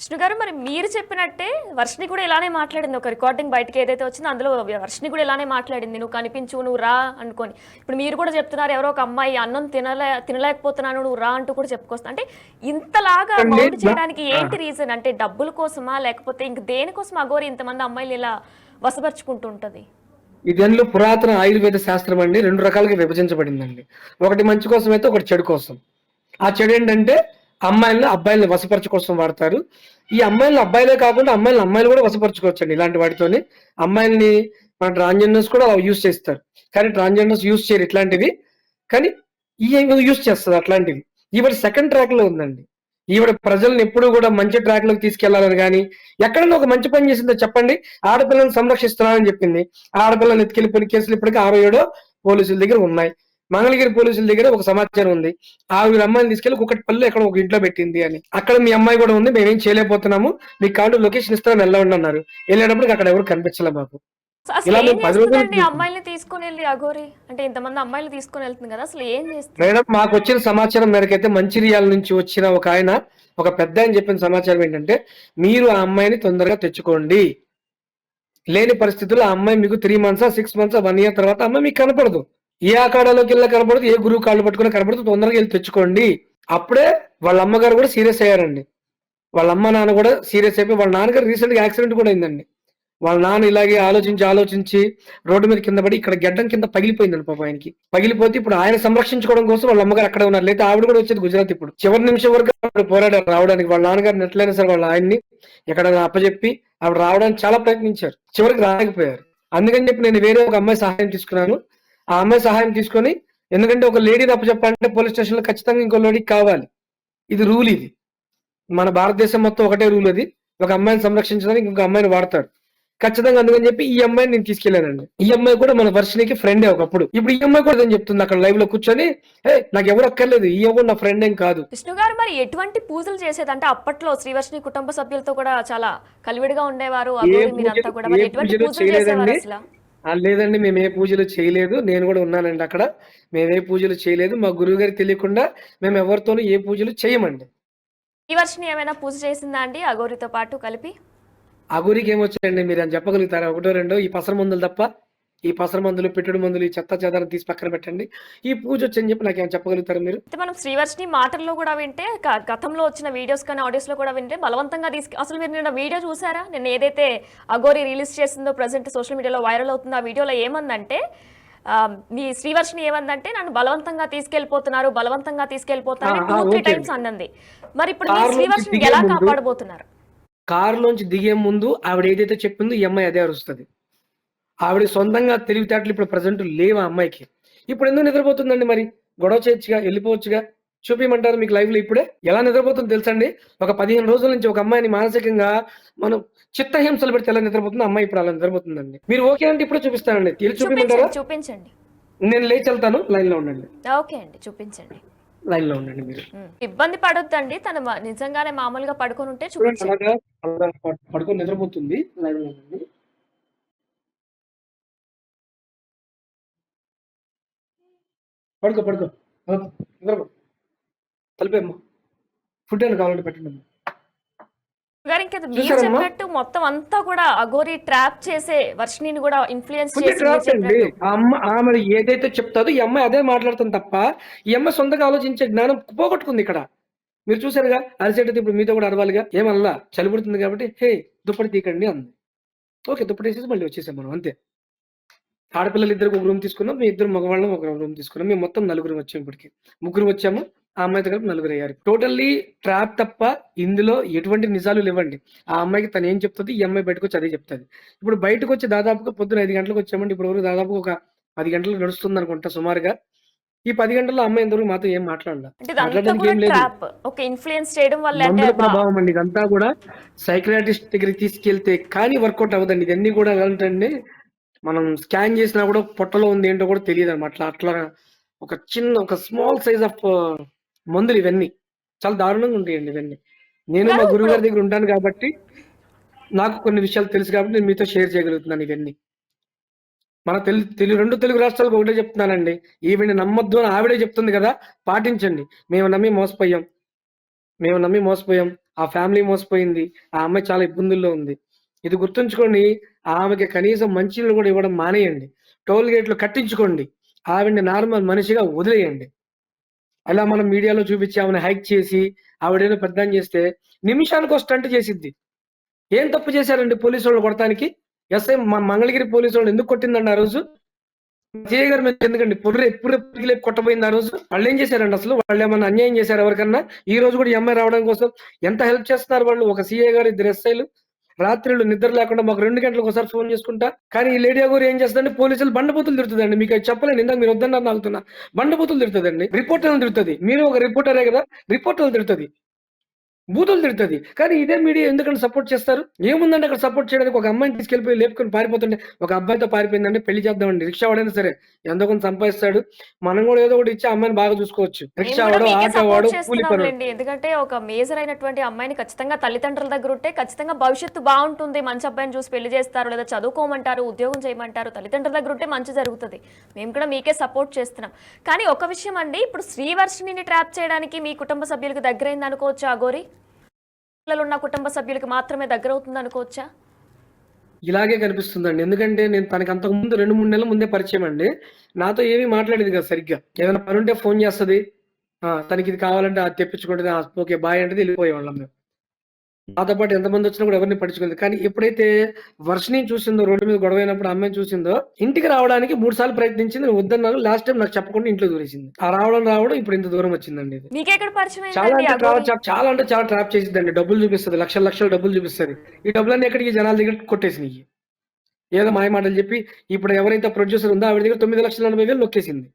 విష్ణు గారు, మరి మీరు చెప్పినట్టే వర్షిని కూడా ఇలానే మాట్లాడింది. ఒక రికార్డింగ్ బయటకి ఏదైతే వచ్చిందో అందులో వర్షిని కూడా ఇలానే మాట్లాడింది, నువ్వు కనిపించు, నువ్వు రా అనుకొని. ఇప్పుడు మీరు కూడా చెప్తున్నారు ఎవరో ఒక అమ్మాయి అన్నం తినలేకపోతున్నాను నువ్వు రా అంటూ కూడా చెప్పుకొస్తా. అంటే ఇంతలాగా మౌంట్ చేయడానికి ఏంటి రీజన్? అంటే డబ్బుల కోసమా, లేకపోతే ఇంక దేనికోసం అఘోరి ఇంతమంది అమ్మాయిలు ఇలా వసపరుచుకుంటూ ఉంటది? ఇదన్లో పురాతన ఆయుర్వేద శాస్త్రం అండి 2 రకాలుగా విభజించబడిందండి. ఒకటి మంచి కోసం అయితే, ఒకటి చెడు కోసం. ఆ చెడు ఏంటంటే అమ్మాయిలను అబ్బాయిలను వశపరచు కోసం వాడతారు. ఈ అమ్మాయిలను అబ్బాయిలే కాకుండా అమ్మాయిలు కూడా వశపరచుకోవచ్చండి ఇలాంటి వాటితోని. అమ్మాయిల్ని మన ట్రాన్స్జెండర్స్ కూడా అలా యూజ్ చేస్తారు, కానీ ట్రాన్స్జెండర్స్ యూజ్ చేయరు ఇట్లాంటివి. కానీ ఈ యూజ్ చేస్తుంది అట్లాంటివి. ఈవిడ సెకండ్ ట్రాక్ లో ఉందండి. ఈవిడ ప్రజల్ని ఎప్పుడు కూడా మంచి ట్రాక్ లోకి తీసుకెళ్లాలని కానీ, ఎక్కడైనా ఒక మంచి పని చేసిందో చెప్పండి. ఆడపిల్లలను సంరక్షిస్తున్నానని చెప్పింది. ఆడపిల్లలు ఎత్తుకెళ్ళిపోయిన కేసులు ఇప్పటికీ 6-7 పోలీసుల దగ్గర ఉన్నాయి. మంగళగిరి పోలీసుల దగ్గర ఒక సమాచారం ఉంది, ఆవిడ అమ్మాయిని తీసుకెళ్లి కుక్కటిపల్లిలో ఎక్కడ ఒక ఇంట్లో పెట్టింది అని. అక్కడ మీ అమ్మాయి కూడా ఉంది, మేమేం చేయలేకపోతున్నాము, మీకు కాళ్ళు లొకేషన్ ఇస్తామని వెళ్ళండి అన్నారు. వెళ్ళేటప్పటికి అక్కడ ఎవరు కనిపించలే మాకు. అసలు ఇలా ఏం మేము 10 చేస్తుందండి రోజులు. అమ్మాయిల్ని తీసుకుని వెళ్ళి అఘోరి? అంటే ఇంతమంది అమ్మాయిలు తీసుకుని వెళ్తుంది కదా, అసలు ఏం చేస్తుంది? మేడం, మాకు వచ్చిన సమాచారం మేరకైతే మంచిర్యాల నుంచి వచ్చిన ఒక ఆయన, ఒక పెద్ద ఆయన చెప్పిన సమాచారం ఏంటంటే, మీరు ఆ అమ్మాయిని తొందరగా తెచ్చుకోండి, లేని పరిస్థితుల్లో ఆ అమ్మాయి మీకు 3 months 6 months 1 year తర్వాత అమ్మాయి మీకు కనపడదు. ఏ అఖాడాలోకి వెళ్ళినా కనపడదు, ఏ గురువు కాళ్ళు పట్టుకున్నా కనపడదు, తొందరగా వెళ్ళి తెచ్చుకోండి. అప్పుడే వాళ్ళ అమ్మగారు కూడా సీరియస్ అయ్యారండి. వాళ్ళ అమ్మ నాన్న కూడా సీరియస్ అయిపోయి, వాళ్ళ నాన్నగారు రీసెంట్ గా యాక్సిడెంట్ కూడా అయిందండి. వాళ్ళ నాన్న ఇలాగే ఆలోచించి రోడ్డు మీద కింద పడి ఇక్కడ గెడ్డం కింద పగిలిపోయిందండి పాపం ఆయనకి. పగిలిపోతే ఇప్పుడు ఆయన సంరక్షించుకోవడం కోసం వాళ్ళ అమ్మగారు అక్కడే ఉన్నారు. లేకపోతే ఆవిడ కూడా వచ్చేది గుజరాత్. ఇప్పుడు చివరి నిమిషం వరకు ఆవిడ పోరాడారు రావడానికి. వాళ్ళ నాన్నగారిని ఎట్లయినా సరే వాళ్ళ ఆయన్ని ఎక్కడ అప్పచెప్పి ఆవిడ రావడానికి చాలా ప్రయత్నించారు. చివరికి రాలేకపోయారు. అందుకని చెప్పి నేను వేరే ఒక అమ్మాయి సహాయం తీసుకున్నాను. ఆ అమ్మాయి సహాయం తీసుకొని, ఎందుకంటే ఒక లేడీని అప్పచెప్పాలంటే పోలీస్ స్టేషన్ లో ఖచ్చితంగా ఇంకో లేడీకి కావాలి. ఇది రూల్. ఇది మన భారతదేశం మొత్తం ఒకటే రూల్. అది ఒక అమ్మాయిని సంరక్షించడానికి ఇంకొక అమ్మాయిని వాడతాడు ఖచ్చితంగా. అందుకని చెప్పి ఈ అమ్మాయిని నేను తీసుకెళ్లానండి. ఈ అమ్మాయి కూడా మన వర్షినికి ఫ్రెండే ఒకప్పుడు. ఇప్పుడు ఈ అమ్మాయి కూడా చెప్తుంది అక్కడ లైవ్ లో కూర్చొని, నాకు ఎవరు అక్కర్లేదు, ఈ ఎవరు నా ఫ్రెండ్ ఏం కాదు. విష్ణు గారు మరి ఎటువంటి పూజలు చేసేదంటే అప్పట్లో శ్రీవర్షిని కుటుంబ సభ్యులతో కూడా చాలా కలివిడిగా ఉండేవారు అఘోరి మీరంతా కూడా, మరి ఎటువంటి పూజలు చేసేవారు అసలు? లేదండి, మేము ఏ పూజలు చేయలేదు. నేను కూడా ఉన్నానండి అక్కడ. మేము ఏ పూజలు చేయలేదు. మా గురువు గారికి తెలియకుండా మేము ఎవరితోనూ ఏ పూజలు చేయమండి. శ్రీవర్షిని ఏమైనా పూజ చేసిందా అండి అఘోరితో పాటు కలిపి? అఘోరికి ఏమొచ్చాయండి మీరు అని చెప్పగలుగుతారా? ఒకటో రెండో ఈ పసర మందులు తప్ప, ఈ పసర మందులు, పెట్టుడు మందులు, ఈ చెత్త చెదారం తీసి పక్కన పెట్టండి. ఈ పూజ వచ్చని చెప్పి నాకేమైనా చెప్పగలుగుతారా మీరు? అయితే మనం శ్రీవర్షిని మాటల్లో కూడా వింటే, గతంలో వచ్చిన వీడియోస్ కానీ ఆడియోస్ లో కూడా వింటే బలవంతంగా అసలు మీరు నిన్న వీడియో చూసారా? నిన్న ఏదైతే అఘోరి రిలీజ్ చేసిందో ప్రజెంట్ సోషల్ మీడియాలో వైరల్ అవుతుందో, ఆ వీడియోలో ఏమందంటే మీ శ్రీవర్షిని ఏమందంటే నన్ను బలవంతంగా తీసుకెళ్లిపోతున్నారు అని 2-3 టైమ్స్ అన్నది. మరి ఇప్పుడు మీ శ్రీవర్షిని ఎలా కాపాడబోతున్నారు? కారులోంచి దిగే ముందు ఆవిడ ఏదైతే చెప్పిందో ఈ అమ్మాయి అదే అరుస్తుంది. ఆవిడ సొంతంగా తెలివితేటలు ఇప్పుడు ప్రజెంట్ లేవు ఆ అమ్మాయికి. ఇప్పుడు ఎందుకు నిద్రపోతుందండి? మరి గొడవ చేయొచ్చుగా, వెళ్ళిపోవచ్చుగా. చూపించమంటారు మీకు లైవ్ లో? ఇప్పుడే ఎలా నిద్రపోతుంది తెలుసండి? ఒక 15 రోజుల నుంచి ఒక అమ్మాయిని మానసికంగా మనం చిత్తహింసలు పెడితే ఎలా నిద్రపోతుంది అమ్మాయి, ఇప్పుడు అలా నిద్రపోతుందండి. మీరు ఓకే అంటే ఇప్పుడే చూపిస్తానండి. చూపించమంటారా? చూపించండి. నేను లేచి వెళ్తాను, లైన్ లో ఉండండి. ఓకే అండి, చూపించండి. లైన్ లో ఉండండి మీరు. ఇబ్బంది పడొద్దండి. తను నిజంగానే మామూలుగా పడుకొని ఉంటే అలాగా పడుకొని నిద్రపోతుంది. లైన్ లో ఉండండి. పడుకో నిద్రపో. తలిపేమ్మా. ఫుడ్ ఏమైనా కావాలంటే పెట్టండి. మీరు చెప్పినట్టు మొత్తం అంతా కూడా అఘోరి ట్రాప్ చేసే వర్షిని కూడా ఇన్ఫ్లుయెన్స్ చేసి ఆమె ఏదైతే చెప్తాదో ఈ అమ్మాయి అదే మాట్లాడుతుంది తప్ప ఈ అమ్మాయి సొంతంగా ఆలోచించే జ్ఞానం పోగొట్టుకుంది ఇక్కడ. మీరు చూసారుగా, అరిసేటది ఇప్పుడు మీతో కూడా అరవాలిగా. ఏమల్లా చలి పుడుతుంది కాబట్టి హే దుప్పటి తీకండి అంది. ఓకే, దుప్పటి వేసేసి మళ్ళీ వచ్చేసాం మనం, అంతే. ఆడపిల్లలు ఇద్దరికి ఒక రూమ్ తీసుకున్నాం, మీ ఇద్దరు మగవాళ్ళం ఒక రూమ్ తీసుకున్నాం. మేము మొత్తం 4 వచ్చాము. ఇప్పటికి 3 వచ్చాము. ఆ అమ్మాయితో కలిపి 4 అయ్యారు. టోటల్లీ ట్రాప్ తప్ప ఇందులో ఎటువంటి నిజాలు లేవండి. ఆ అమ్మాయికి తను ఏం చెప్తుంది, ఈ అమ్మాయి బయటకు వచ్చి అదే చెప్తుంది. ఇప్పుడు బయటకు వచ్చి దాదాపుగా పొద్దున 5 గంటలకు వచ్చామండి. ఇప్పుడు వరకు దాదాపు ఒక 10 గంటలు నడుస్తుంది అనుకుంటా సుమారుగా. ఈ 10 గంటల్లో అమ్మాయి ఇంతవరకు మాతో ఏం మాట్లాడడానికి ఏం లేదు. మందుల ప్రభావం అండి ఇదంతా కూడా. సైకియాట్రిస్ట్ దగ్గరికి తీసుకెళ్తే కానీ వర్కౌట్ అవ్వదండి. ఇవన్నీ కూడా ఎలాంటి మనం స్కాన్ చేసినా కూడా పొట్టలో ఉంది ఏంటో కూడా తెలియదు అనమాట. అట్లా ఒక స్మాల్ సైజ్ ఆఫ్ మందులు ఇవన్నీ చాలా దారుణంగా ఉంటాయండి ఇవన్నీ. నేను మా గురువు గారి దగ్గర ఉంటాను కాబట్టి నాకు కొన్ని విషయాలు తెలుసు కాబట్టి నేను మీతో షేర్ చేయగలుగుతున్నాను ఇవన్నీ. మన రెండు తెలుగు రాష్ట్రాలకు ఒకటే చెప్తున్నానండి, ఈవిని నమ్మొద్దు అని ఆవిడే చెప్తుంది కదా, పాటించండి. మేము నమ్మి మోసపోయాం. ఆ ఫ్యామిలీ మోసపోయింది. ఆ అమ్మాయి చాలా ఇబ్బందుల్లో ఉంది. ఇది గుర్తుంచుకోండి. ఆమెకి కనీసం మంచినీళ్ళు కూడా ఇవ్వడం మానేయండి. టోల్ గేట్లు కట్టించుకోండి. ఆవిడ్ని నార్మల్ మనిషిగా వదిలేయండి. అలా మనం మీడియాలో చూపించి ఆమెను హైక్ చేసి ఆవిడేదో పెద్ద చేస్తే నిమిషానికి ఒక స్టంట్ చేసిద్ది. ఏం తప్పు చేశారండి పోలీసు వాళ్ళు కొడటానికి? ఎస్ఐ మంగళగిరి పోలీసు వాళ్ళు ఎందుకు కొట్టిందండి ఆ రోజు? సిఐ గారి మీద ఎందుకండి ఎప్పుడు కొట్టబోయింది ఆ రోజు? వాళ్ళు ఏం చేశారండి అసలు? వాళ్ళు ఏమన్నా అన్యాయం చేశారు ఎవరికన్నా? ఈ రోజు కూడా ఈ అమ్మాయి రావడం కోసం ఎంత హెల్ప్ చేస్తున్నారు వాళ్ళు. ఒక సిఐ గారు, 2 ఎస్ఐలు రాత్రిళ్ళు నిద్ర లేకుండా మాకు 2 గంటలకు ఒకసారి ఫోన్ చేసుకుంటా. కానీ ఈ లేడీ అగోరి ఏం చేస్తుందంటే పోలీసులు బండబూతులు తిడుతుందండి. మీకు చెప్పలేను, ఇందాక మీరు వద్దన్నారు నాగుతున్నా. బండబూతులు తిడుతుందండి. రిపోర్టర్లను తిడుతుంది. మీరు ఒక రిపోర్టరే కదా, రిపోర్టర్లు తిడుతుంది, బూతులు తిడుతుంది. కానీ ఇదే మీడియా ఎందుకంటే సపోర్ట్ చేస్తారు? ఏముందంటే అక్కడ సపోర్ట్ చేయడానికి? ఒక అమ్మాయిని తీసుకెళ్లిపోయి లేపుకొని పారిపోతుంటే, ఒక అబ్బాయితో పారిపోయిందంటే పెళ్లి చేద్దామండి. రిక్షా వాడైనా సరే ఎంతో కొంత సంపాదిస్తాడు, మనం కూడా ఏదో ఒకటి ఇచ్చి అమ్మాయిని బాగా చూసుకోవచ్చు. రిక్షా వాడు, ఆటో వాడు, కూలి పనులు. ఎందుకంటే ఒక మేజర్ అయినటువంటి అమ్మాయిని ఖచ్చితంగా తల్లిదండ్రుల దగ్గర ఉంటే ఖచ్చితంగా భవిష్యత్తు బాగుంటుంది. మంచి అబ్బాయిని చూసి పెళ్లి చేస్తారు, లేదా చదువుకోమంటారు, ఉద్యోగం చేయమంటారు. తల్లిదండ్రుల దగ్గర ఉంటే మంచి జరుగుతుంది. మేము కూడా మీకే సపోర్ట్ చేస్తున్నాం. కానీ ఒక విషయం అండి, ఇప్పుడు శ్రీవర్షిని ట్రాప్ చేయడానికి మీ కుటుంబ సభ్యులకు దగ్గరైంది అనుకోవచ్చా అఘోరి? ఉన్న కుటుంబ సభ్యులకి మాత్రమే దగ్గర అవుతుంది అనుకోవచ్చా? ఇలాగే కనిపిస్తుందండి. ఎందుకంటే నేను తనకి అంతకు ముందు 2-3 నెలల ముందే పరిచయం అండి. నాతో ఏమీ మాట్లాడేది కదా సరిగ్గా. ఏదైనా పని ఉంటే ఫోన్ చేస్తుంది, తనకి ఇది కావాలంటే అది తెప్పించుకుంటుంది, ఓకే బాయ్ అంటే వెళ్ళిపోయేవాళ్ళం మేము. నాతో పాటు ఎంతమంది వచ్చినా కూడా ఎవరిని పట్టించుకోలేదు. కానీ ఎప్పుడైతే వర్షిని చూసిందో, రోడ్డు మీద గొడవ అయినప్పుడు ఆ అమ్మాయిని చూసిందో, ఇంటికి రావడానికి 3 సార్లు ప్రయత్నించింది. నేను వద్దన్నాను. లాస్ట్ టైమ్ నాకు చెప్పకుండా ఇంట్లో దూరేసింది. ఆ రావడం ఇప్పుడు ఇంత దూరం వచ్చిందండి ఇది. మీకెక్కడ పరిచయం చాలా అయిందండి అంటే అఘోరి? చాలా అంటే చాలా ట్రాప్ చేసిద్దండి. డబ్బులు చూపిస్తది. లక్షలు లక్షలు డబ్బులు చూపిస్తది. ఈ డబ్బులన్నీ ఎక్కడికి జనాల దగ్గర కొట్టేసినియి. ఏదో మాయ మాటలు చెప్పి ఇప్పుడు ఎవరైతే ప్రొడ్యూసర్ ఉందో ఆవిడ దగ్గర 9,80,000 నొక్కేసింది.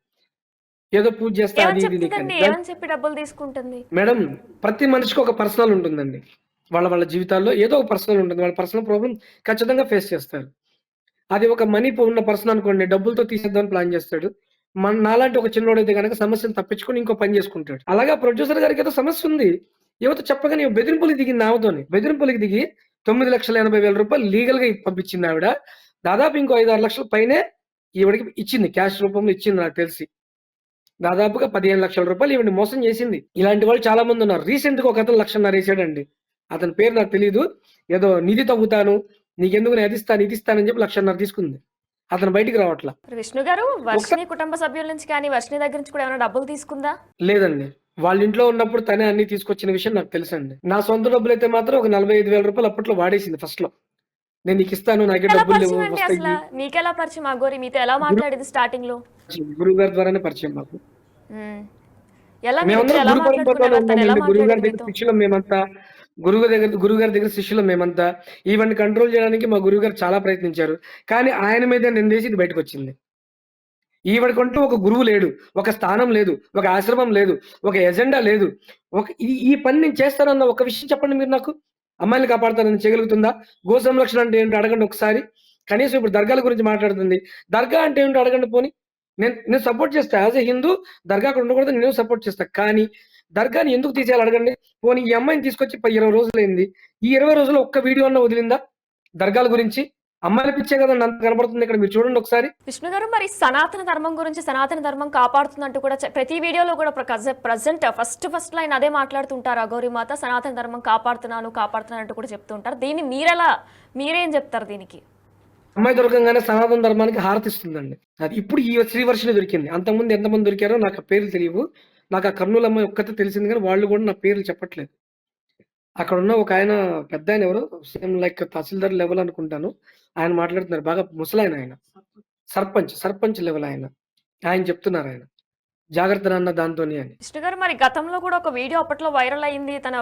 ఏదో పూజ చేస్తా అది ఏమని ఇది నీకని. చెప్తుందండి? ఏమని చెప్పి డబ్బులు తీసుకుంటుంది? మేడం ప్రతి మనిషికి ఒక పర్సనల్ ఉంటుందండి. వాళ్ళ జీవితాల్లో ఏదో ఒక పర్సనల్ ఉంటుంది. వాళ్ళ పర్సనల్ ప్రాబ్లమ్ ఖచ్చితంగా ఫేస్ చేస్తారు. అది ఒక మనీ ఉన్న పర్సన్ అనుకోండి, డబ్బులతో తీసేద్దామని ప్లాన్ చేస్తాడు. నాలాంటి ఒక చిన్నోడైతే గనక సమస్యను తప్పించుకొని ఇంకో పని చేసుకుంటాడు. అలాగా ప్రొడ్యూసర్ గారికి ఏదో సమస్య ఉంది. యువత చెప్పగానే బెదిరింపులకి దిగింది ఆమెతోని. బెదిరింపులకి దిగి రూ. 9,80,000 లీగల్‌గా పంపించింది ఆవిడ. దాదాపు ఇంకో 5, 6 లక్షల పైనే ఈవిడకి ఇచ్చింది. క్యాష్ రూపంలో ఇచ్చింది నాకు తెలిసి. దాదాపుగా రూ. 15,00,000 ఈవిడని మోసం చేసింది. ఇలాంటి వాళ్ళు చాలా మంది ఉన్నారు. రీసెంట్‌గా ఒకతను 1,50,000 ఏసాడండి. అతని పేరు నాకు తెలీదు. ఏదో నిధి తవ్వుతాను, నీకెందుకు నేను ఇది ఇస్తానని చెప్పి 1,50,000 తీసుకుంది. అతను బయటికి రావట్లా. మరి విష్ణు గారు, ఒకసారి వర్షిని కుటుంబ సభ్యుల నుంచి కానీ, వర్షిని దగ్గర నుంచి కూడా ఏమైనా డబ్బులు తీసుకుందా? లేదండి. వాళ్ళ ఇంట్లో ఉన్నప్పుడు తనే అన్ని తీసుకొచ్చిన విషయం నాకు తెలుసండి. నా సొంత డబ్బులైతే మాత్రం ఒక రూ. 45,000 అప్పట్లో వాడేసింది ఫస్ట్‌లో. నేను నీకిస్తాను, నాకే ఎలా డబ్బులు లేవు పరిచయం అండి అసల? వస్తాయి. మీకెలా పరిచయం అఘోరి? మీతో ఎలా గురు మాట్లాడేది స్టార్టింగ్ లో? గురువుగారి ద్వారానే పరిచయం మాకు. ఉమ్. ఎలా మీరిద్దరు మేమందరం ఎలా గురు పరంపరలోనే మాట్లాడుకునేవారు? తను ఎలా ఉన్నామండి. మాట్లాడేది మీతో? గురువుగారి దగ్గర శిష్యులం మేమంతా. ఈవెన్ని కంట్రోల్ చేయడానికి మా గురువుగారు చాలా ప్రయత్నించారు. కానీ ఆయన మీద నిందేసి ఇది బయటకొచ్చింది. ఈవిడకంటూ ఒక గురువు లేడు. ఒక స్థానం లేదు. ఒక ఆశ్రమం లేదు. ఒక ఎజెండా లేదు. ఈ పని నేను చేస్తానన్న ఒక విషయం చెప్పండి మీరు నాకు. అమ్మాయిల్ని కాపాడుతానని చేయగలుగుతుందా? గో సంరక్షణ అంటే ఏంటో అడగండి ఒకసారి. కనీసం ఇప్పుడు దర్గాల గురించి మాట్లాడుతుంది. దర్గా అంటే ఏంటో అడగండి పోనీ. నేను సపోర్ట్ చేస్తా. యాస్ ఎ హిందూ దర్గా అక్కడ ఉండకూడదని నేను సపోర్ట్ చేస్తా. కానీ దర్గాని ఎందుకు తీసేయాలి అడగండి. పోనీ ఈ అమ్మాయిని తీసుకొచ్చి 20 రోజులైంది. ఈ 20 రోజుల్లో ఒక్క వీడియో అన్నా వదిలిందా దర్గాల గురించి? అమ్మాయిల పిచ్చే కదండీ అంత కనపడుతుంది ఇక్కడ. మీరు చూడండి ఒకసారి. విష్ణు గారు, మరి సనాతన ధర్మం గురించి, సనాతన ధర్మం కాపాడుతుందంటూ కూడా ప్రతి వీడియోలో కూడా ప్రజెంట్ ఫస్ట్ లైన్ అదే మాట్లాడుతుంటారు అఘోరి మాత. సనాతన ధర్మం కాపాడుతున్నాను అంటూ కూడా చెప్తూ ఉంటారు. దీన్ని మీరేం చెప్తారు దీనికి? అమ్మాయి దొరకంగానే సనాతన ధర్మానికి హారతిస్తుందండి. అది ఇప్పుడు ఈ శ్రీవర్షిని దొరికింది. అంతకుముందు ఎంతమంది దొరికారో నాకు ఆ పేర్లు తెలియవు. నాకు ఆ కర్నూలు అమ్మాయి ఒక్కతే తెలిసింది కానీ వాళ్ళు కూడా నా పేర్లు చెప్పట్లేదు. అక్కడున్న ఒకాయన పెద్దాయన ఎవరో సేమ్ లైక్ తహసీల్దార్ లెవెల్ అనుకుంటాను. ఆయన మాట్లాడుతున్నారు. బాగా ముసలాయన ఆయన. సర్పంచ్ లెవెల్ ఆయన. ఆయన చెప్తున్నారాయన. జాగ్రత్త నాన్న దాంతోని అని. విష్ణు గారు, మరి గతంలో కూడా ఒక వీడియో అప్పట్లో వైరల్ అయింది. తన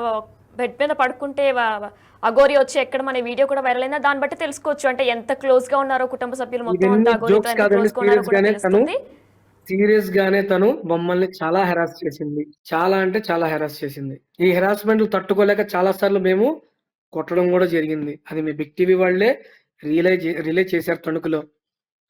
బెడ్ మీద పడుకుంటే అఘోరి వచ్చి ఎక్కడ మన వీడియో కూడా వైరల్ అయిందా? దాన్ని బట్టి తెలుసుకోవచ్చు అంటే ఎంత క్లోజ్ గా ఉన్నారో కుటుంబ సభ్యులు మొత్తం ఇవన్నీ అంతా అఘోరితో జోక్స్ ఎంత కాదండి. క్లోజ్ గా ఉన్నారో కూడా తెలుస్తుంది. సీరియస్ గానే తను మమ్మల్ని చాలా హెరాస్ చేసింది. చాలా అంటే చాలా హెరాస్ చేసింది. ఈ హెరాస్మెంట్లు తట్టుకోలేక చాలా సార్లు మేము కొట్టడం కూడా జరిగింది. అది మీ బిగ్ టీవీ వాళ్ళే రిలే చేశారు తణుకులో.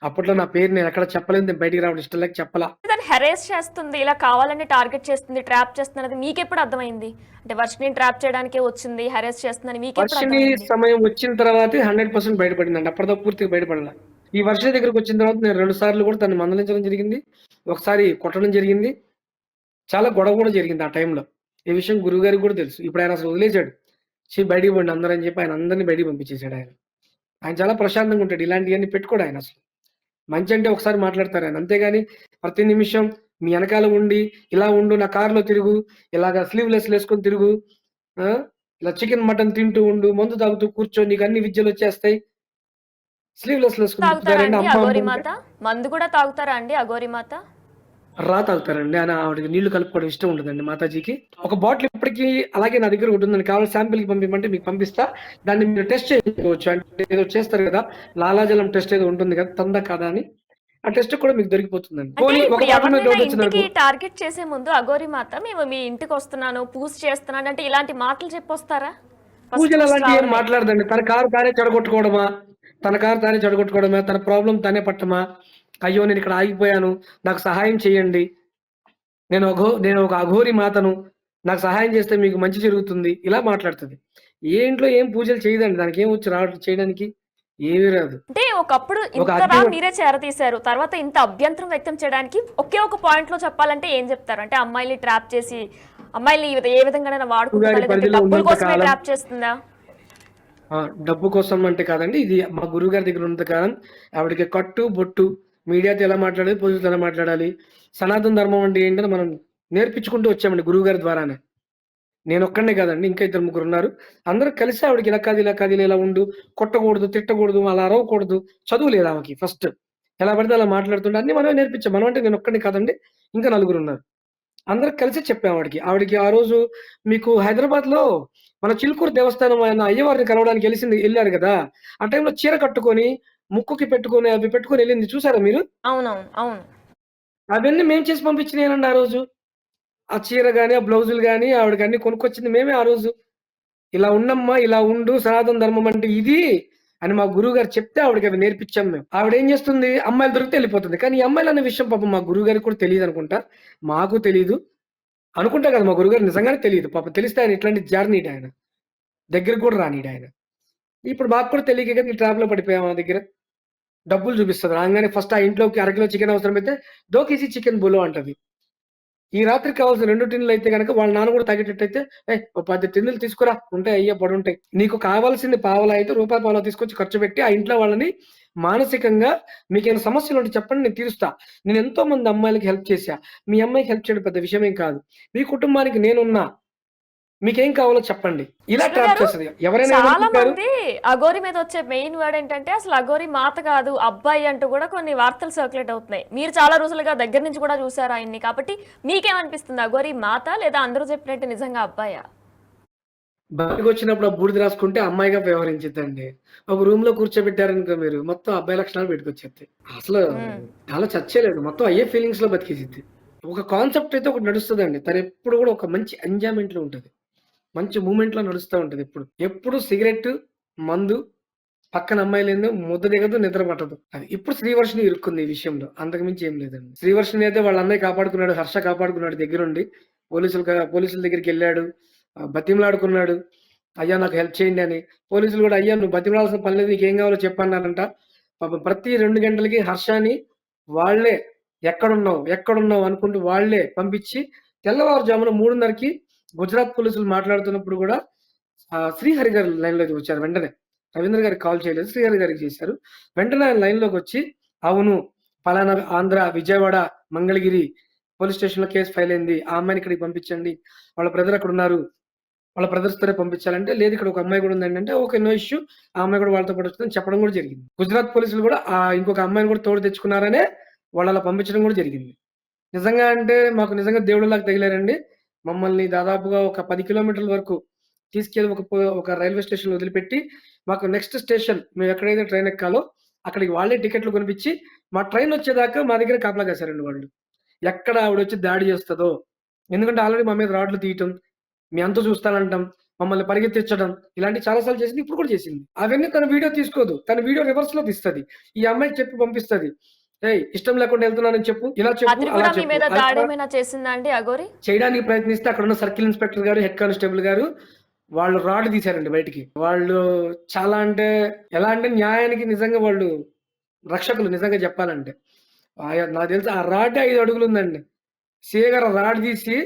అప్పట్లో నా పేరు నేను ఎక్కడ చెప్పలేదు. నేను బయటికి రావడం ఇష్టం లేక చెప్పలా. దాన్ని హెరేస్ చేస్తుంది, ఇలా కావాలని టార్గెట్ చేస్తుంది, ట్రాప్ చేస్తుంది అనేది మీకెప్పుడు అర్థమైంది? అంటే వర్షిని ట్రాప్ చేయడానికే వచ్చింది, హెరేస్ చేస్తుందని మీకెప్పుడు వర్షిని అర్థమైంది? సమయం వచ్చిన తర్వాతే 100% బయటపడిందండి. అప్పటిదాకా పూర్తిగా బయటపడలా. ఈ వర్షిని దగ్గరికి వచ్చిన తర్వాత నేను 2 సార్లు కూడా తనని మందలించడం జరిగింది. ఒకసారి కొట్టడం జరిగింది. చాలా గొడవ కూడా జరిగింది ఆ టైంలో. ఈ విషయం గురువుగారికి కూడా తెలుసు. ఇప్పుడు ఆయన అసలు వదిలేసాడు. బయటికి పోండి అందరూ అని చెప్పి ఆయన అందరిని బయటికి పంపించేసాడు ఆయన. ఆయన చాలా ప్రశాంతంగా ఉంటాడు. ఇలాంటియన్నీ పెట్టుకోడు ఆయన అసలు. మంచి అంటే ఒకసారి మాట్లాడతారు ఆయన. అంతేగాని ప్రతి నిమిషం మీ వెనకాల ఉండి, ఇలా ఉండు, నా కారులో తిరుగు, ఇలాగ స్లీవ్‌లెస్‌లు ఏసుకొని తిరుగు, ఆ! ఇలా చికెన్, మటన్ తింటూ ఉండు, మందు తాగుతూ కూర్చో, నీకు అన్ని విద్యలొచ్చేస్తాయి. స్లీవ్‌లెస్‌లు ఏసుకొని తాగుతారా తిప్పుతారండి. అండి అమ్మ అఘోరి అమ్మ అంటే మాత? మందు కూడా తాగుతారా అండి అఘోరి మాత? తాగుతారండి. ఆవిడకి నీళ్లు కలుపుకోవడం ఇష్టం ఉండదండి మాతాజీకి. ఒక బాటిల్ ఇప్పటికి అలాగే నా దగ్గర ఒకటుందండి. కావాలంటే శాంపిల్‌కి పంపియమంటే మీకు పంపిస్తా. దాన్ని మీరు టెస్ట్ చేసుకోవచ్చు. అంటే ఏదో చేస్తారు కదా! లాలాజలం టెస్ట్ ఏదో ఉంటుంది కదా! తందా కాదా అని. ఆ టెస్ట్ కూడా మీకు దొరికిపోతుందండి. అంటే పోనీ ఒక ఇప్పుడు బాటిల్ మీద ఎవరినైనా డౌట్ ఇంటికి వచ్చిందనుకో, టార్గెట్ చేసే ముందు అఘోరి మాత మేము మీ ఇంటికి వస్తున్నాను, పూజ చేస్తున్నాను అంటే ఇలాంటి మాటలు చెప్పొస్తారా? ఫస్ట్ పూజలు అలాంటివి ఏం రావడమే. మాట్లాడదండి. తన కారు తానే చెడగొట్టుకోవడమా, తన ప్రాబ్లమ్ తనే పట్టమా, అయ్యో! నేనిక్కడ ఆగిపోయాను, నాకు సహాయం చేయండి. నేను ఒక అఘోరి మాతను. నాకు సహాయం చేస్తే మీకు మంచి జరుగుతుంది. ఇలా మాట్లాడుతది. ఏ ఇంట్లో ఏం పూజలు చేయదండి. దానికేం వచ్చు చేయడానికి? ఏమీ రాదు. అంటే ఒకప్పుడు ఒక ఇంతలా అగ్ని మీరే చేరతీశారు. తర్వాత ఇంత అభ్యంతరం వ్యక్తం చేయడానికి ఒకే ఒక పాయింట్ లో చెప్పాలంటే ఏం చెప్తారు? అంటే అమ్మాయిల్ని ట్రాప్ చేసి అమ్మాయిల్ని ఏ విధంగానైనా వాడుకుంటుందా, గారి లేదంటే పరిధిలో డబ్బుల ఉన్నంత కోసమే కాలం ట్రాప్ చేస్తుందా? డబ్బు కోసం అంటే కాదండి. ఇది మా గురువుగారి దగ్గర ఉన్నంత కాలం ఆవిడకి కట్టు, బొట్టు, మీడియాతో ఎలా మాట్లాడాలి, పూజలతో ఎలా మాట్లాడాలి, సనాతన ధర్మం అంటే ఏంటని మనం నేర్పించుకుంటూ వచ్చామండి గురువుగారి ద్వారానే. నేనొక్కడినే కాదండి. ఇంకా ఇద్దరు ముగ్గురున్నారు. అందరూ కలిసి ఆవిడకి ఇలా కాదు, ఇలా కాదు, ఇలా ఉండు, కొట్టకూడదు, తిట్టకూడదు, అలా అరవకూడదు. చదువు లేదు ఆమెకి ఫస్ట్. ఎలా పడితే అలా మాట్లాడుతుంటే అన్నీ మనమే నేర్పించాం. మనం అంటే నేనొక్కడినే కాదండి. ఇంకా నలుగురున్నారు. అందరం కలిసి చెప్పాం ఆవిడకి. ఆవిడకి ఆ రోజు మీకు హైదరాబాద్‌లో మన చిలుకూరు దేవస్థానం ఆయన అయ్యవారిని కలవడానికి ఎళ్లారు గదా! ఆ టైంలో చీర కట్టుకొని, ముక్కుకి పెట్టుకొని, అవి పెట్టుకొని ఎళ్ళింది చూసారా మీరు? అవునవును. అవును. అవన్నీ మేము చేసి పంపించినయేనండి ఆ రోజు. ఆ చీర గాని, ఆ బ్లౌజులు గాని ఆవిడకి అన్నీ కొనుక్కొచ్చింది మేమే ఆ రోజు. ఇలా ఉండమ్మా, ఇలా ఉండు, సనాతన ధర్మం అంటే ఇది అని మా గురువుగారు చెప్తే ఆవిడకి అవి నేర్పించాం మేము. ఆవిడేం చేస్తుంది, అమ్మాయిలు దొరికితే ఎళ్ళిపోతుంది. కానీ ఈ అమ్మాయిలనే విషయం పాపం మా గురువుగారికి కూడా తెలీదనుకుంటా. మాకు తెలీదు. అనుకుంటా కదా! మా గురువుగారికి నిజంగానే తెలీదు. పాపం తెలిస్తే ఆయన ఇట్లాంటిది జారనీయడాయన. దగ్గరికి కూడా రానీయడాయన. ఇప్పుడు మాకు కూడా తెలియక కదా ఈ ట్రాప్‌లో పడిపోయాం ఆమె దగ్గర. డబ్బులు చూపిస్తది. రాంగానే ఫస్ట్ ఆ ఇంట్లోకి అరకిలో చికెన్ అవసరమైతే, "దో కేజీ చికెన్ బోలో" అంటది. ఈ రాత్రికి కావాల్సిన 2 టిన్నులయితే గనక వాళ్ళ నాన్న కూడా తాగేటట్టయితే, "ఏయ్! ఓ 10 టిన్నులు తీసుకురా ఉంటాయి అయ్యే పడుంటాయి." నీకు కావాల్సింది పావలా అయితే రూపాయి పావలా తీసుకొచ్చి ఖర్చు పెట్టి ఆ ఇంట్లో వాళ్ళని మానసికంగా మీకేమైనా సమస్యలుంటే చెప్పండి నేను తీరుస్తా. నేను ఎంతో మంది అమ్మాయిలకి హెల్ప్ చేశా. మీ అమ్మాయికి హెల్ప్ చేయడం పెద్ద విషయమేం కాదు. మీ కుటుంబానికి నేనున్నా. మీకేం కావాలో చెప్పండి. ఇలా విష్ణు ట్రాప్ గారు, చేస్తది. ఎవరైనా చాలా ఏమనుకుంటారు మంది అఘోరి మీద వచ్చే మెయిన్ వర్డ్ ఏంటంటే అసలు అఘోరి మాత కాదు అబ్బాయి అంటూ కూడా కొన్ని వార్తలు సర్క్యులేట్ అవుతున్నాయి. మీరు చాలా రోజులుగా దగ్గర నుంచి కూడా చూసారు ఆయన్ని. కాబట్టి మీకేమనిపిస్తుంది? అఘోరి మాత లేదా అందరూ చెప్పినట్టు నిజంగా అబ్బాయా? బయటకొచ్చినప్పుడు ఆ బూడిద రాసుకుంటే అమ్మాయిగా వ్యవహరించిద్దండి. ఒక రూమ్‌లో కూర్చోబెట్టారనుకో మీరు, మొత్తం అబ్బాయి లక్షణాలు బయటకొచ్చేత్తాయి. అసలు హ్మ్. దానిలో చర్చే లేదు. మొత్తం అయ్యే ఫీలింగ్స్‌లో బతికేసిద్ది. ఒక కాన్సెప్ట్ అయితే ఒకటి నడుస్తదండి. తనెప్పుడు గూడా ఒక మంచి ఎంజాయ్‌మెంట్‌లో ఉంటది. మంచి మూవ్‌మెంట్‌లో నడుస్తా ఉంటది ఎప్పుడు. ఎప్పుడు సిగరెట్టు, మందు, పక్కన అమ్మాయి లేనిదే ముద్ద దిగదు, నిద్ర పట్టదు. అది. ఇప్పుడు శ్రీవర్షిని ఇరుక్కుంది ఈ విషయంలో. అంతకు మించి ఏం లేదండి. శ్రీవర్షిని అయితే వాళ్ళ అన్నయ్య కాపాడుకున్నాడు. హర్ష కాపాడుకున్నాడు దగ్గరుండి. పోలీసుల దగ్గరికెళ్ళాడు. బతిమలాడుకున్నాడు. అయ్యా నాకు హెల్ప్ చేయండి అని. పోలీసులు గూడా అయ్యా నువ్వు బతిమలాడాల్సిన పని లేదు. నీకేం కావాలో చెప్పన్నారంట. పాపం ప్రతి 2 గంటలకి హర్షని వాళ్ళే ఎక్కడున్నావు? ఎక్కడున్నావు? అనుకుంటూ వాళ్ళే పంపించి తెల్లవారుజామున 3:30కి గుజరాత్ పోలీసులు మాట్లాడుతున్నప్పుడు గూడా శ్రీహరి గారు లైన్‌లోకి వచ్చారు వెంటనే. రవీంద్ర గారికి కాల్ చేయలేదు. శ్రీహరి గారికి చేశారు. వెంటనే ఆయన లైన్‌లోకొచ్చి, అవును. పలానా ఆంధ్ర, విజయవాడ, మంగళగిరి పోలీస్ స్టేషన్‌లో కేస్ ఫైల్ అయింది. ఆ అమ్మాయిని ఇక్కడికి పంపించండి. వాళ్ళ బ్రదర్ అక్కడున్నారు. వాళ్ళ బ్రదర్స్‌తోనే పంపించాలంటే, లేదు ఇక్కడ ఒక అమ్మాయి కూడా ఉందండి అంటే, ఓకే. No issue. ఆ అమ్మాయి కూడా వాళ్ళతో పాటు వస్తుందని చెప్పడం కూడా జరిగింది. గుజరాత్ పోలీసులు కూడా ఇంకొక అమ్మాయిని కూడా తోడు తెచ్చుకున్నారనే వాళ్ళలా పంపించడం కూడా జరిగింది. నిజంగా అంటే మాకు నిజంగా దేవుడిలాగా తగిలారండి. మమ్మల్ని దాదాపుగా ఒక 10 కిలోమీటర్ల వరకు తీసుకెళ్ళి ఒక రైల్వే స్టేషన్‌లో వదిలిపెట్టి, మాకు నెక్స్ట్ స్టేషన్ మేమెక్కడైతే ట్రైన్ ఎక్కాలో అక్కడికి వాళ్ళే టికెట్లు కొనిపించి, మా ట్రైనొచ్చేదాకా మా దగ్గర కాపలా కాసారండి వాళ్ళు. ఎక్కడ ఆవిడొచ్చి దాడి చేస్తదో, ఎందుకంటే ఆల్రెడీ మా మీద రాడ్లు తీయటం, మీ అంతు చూస్తానంటాం, మమ్మల్ని పరిగెత్తించడం ఇలాంటివి చాలా సార్లు చేసింది. ఇప్పుడు కూడా చేసింది. అవన్నీ తను వీడియో తీసుకోదు. తను వీడియో రివర్స్‌లో తీస్తది. ఈ అమ్మాయికి చెప్పి పంపిస్తది. "ఏయ్! ఇష్టం లేకుండా ఎళ్తున్నానని చెప్పు. ఇలా చెప్పు, రాత్రి అలా కూడా మీ చెప్పు." మీద అది దాడేమైనా చేసిందా అండి అఘోరి? చేయడానికి ప్రయత్నిస్తే అక్కడున్న సర్కిల్ ఇన్స్‌పెక్టర్ గారు, హెడ్ కానిస్టేబుల్ గారు వాళ్ళు రాడ్ తీశారండి బయటికి. వాళ్ళు చాలా అంటే ఎలా అంటే న్యాయానికి నిజంగా వాళ్ళు రక్షకులు నిజంగా చెప్పాలంటే. నాకు తెలిసి ఆ రాడ్డే 5 అడుగులుందండి. సీఏ గారు ఆ రాడ్ తీసి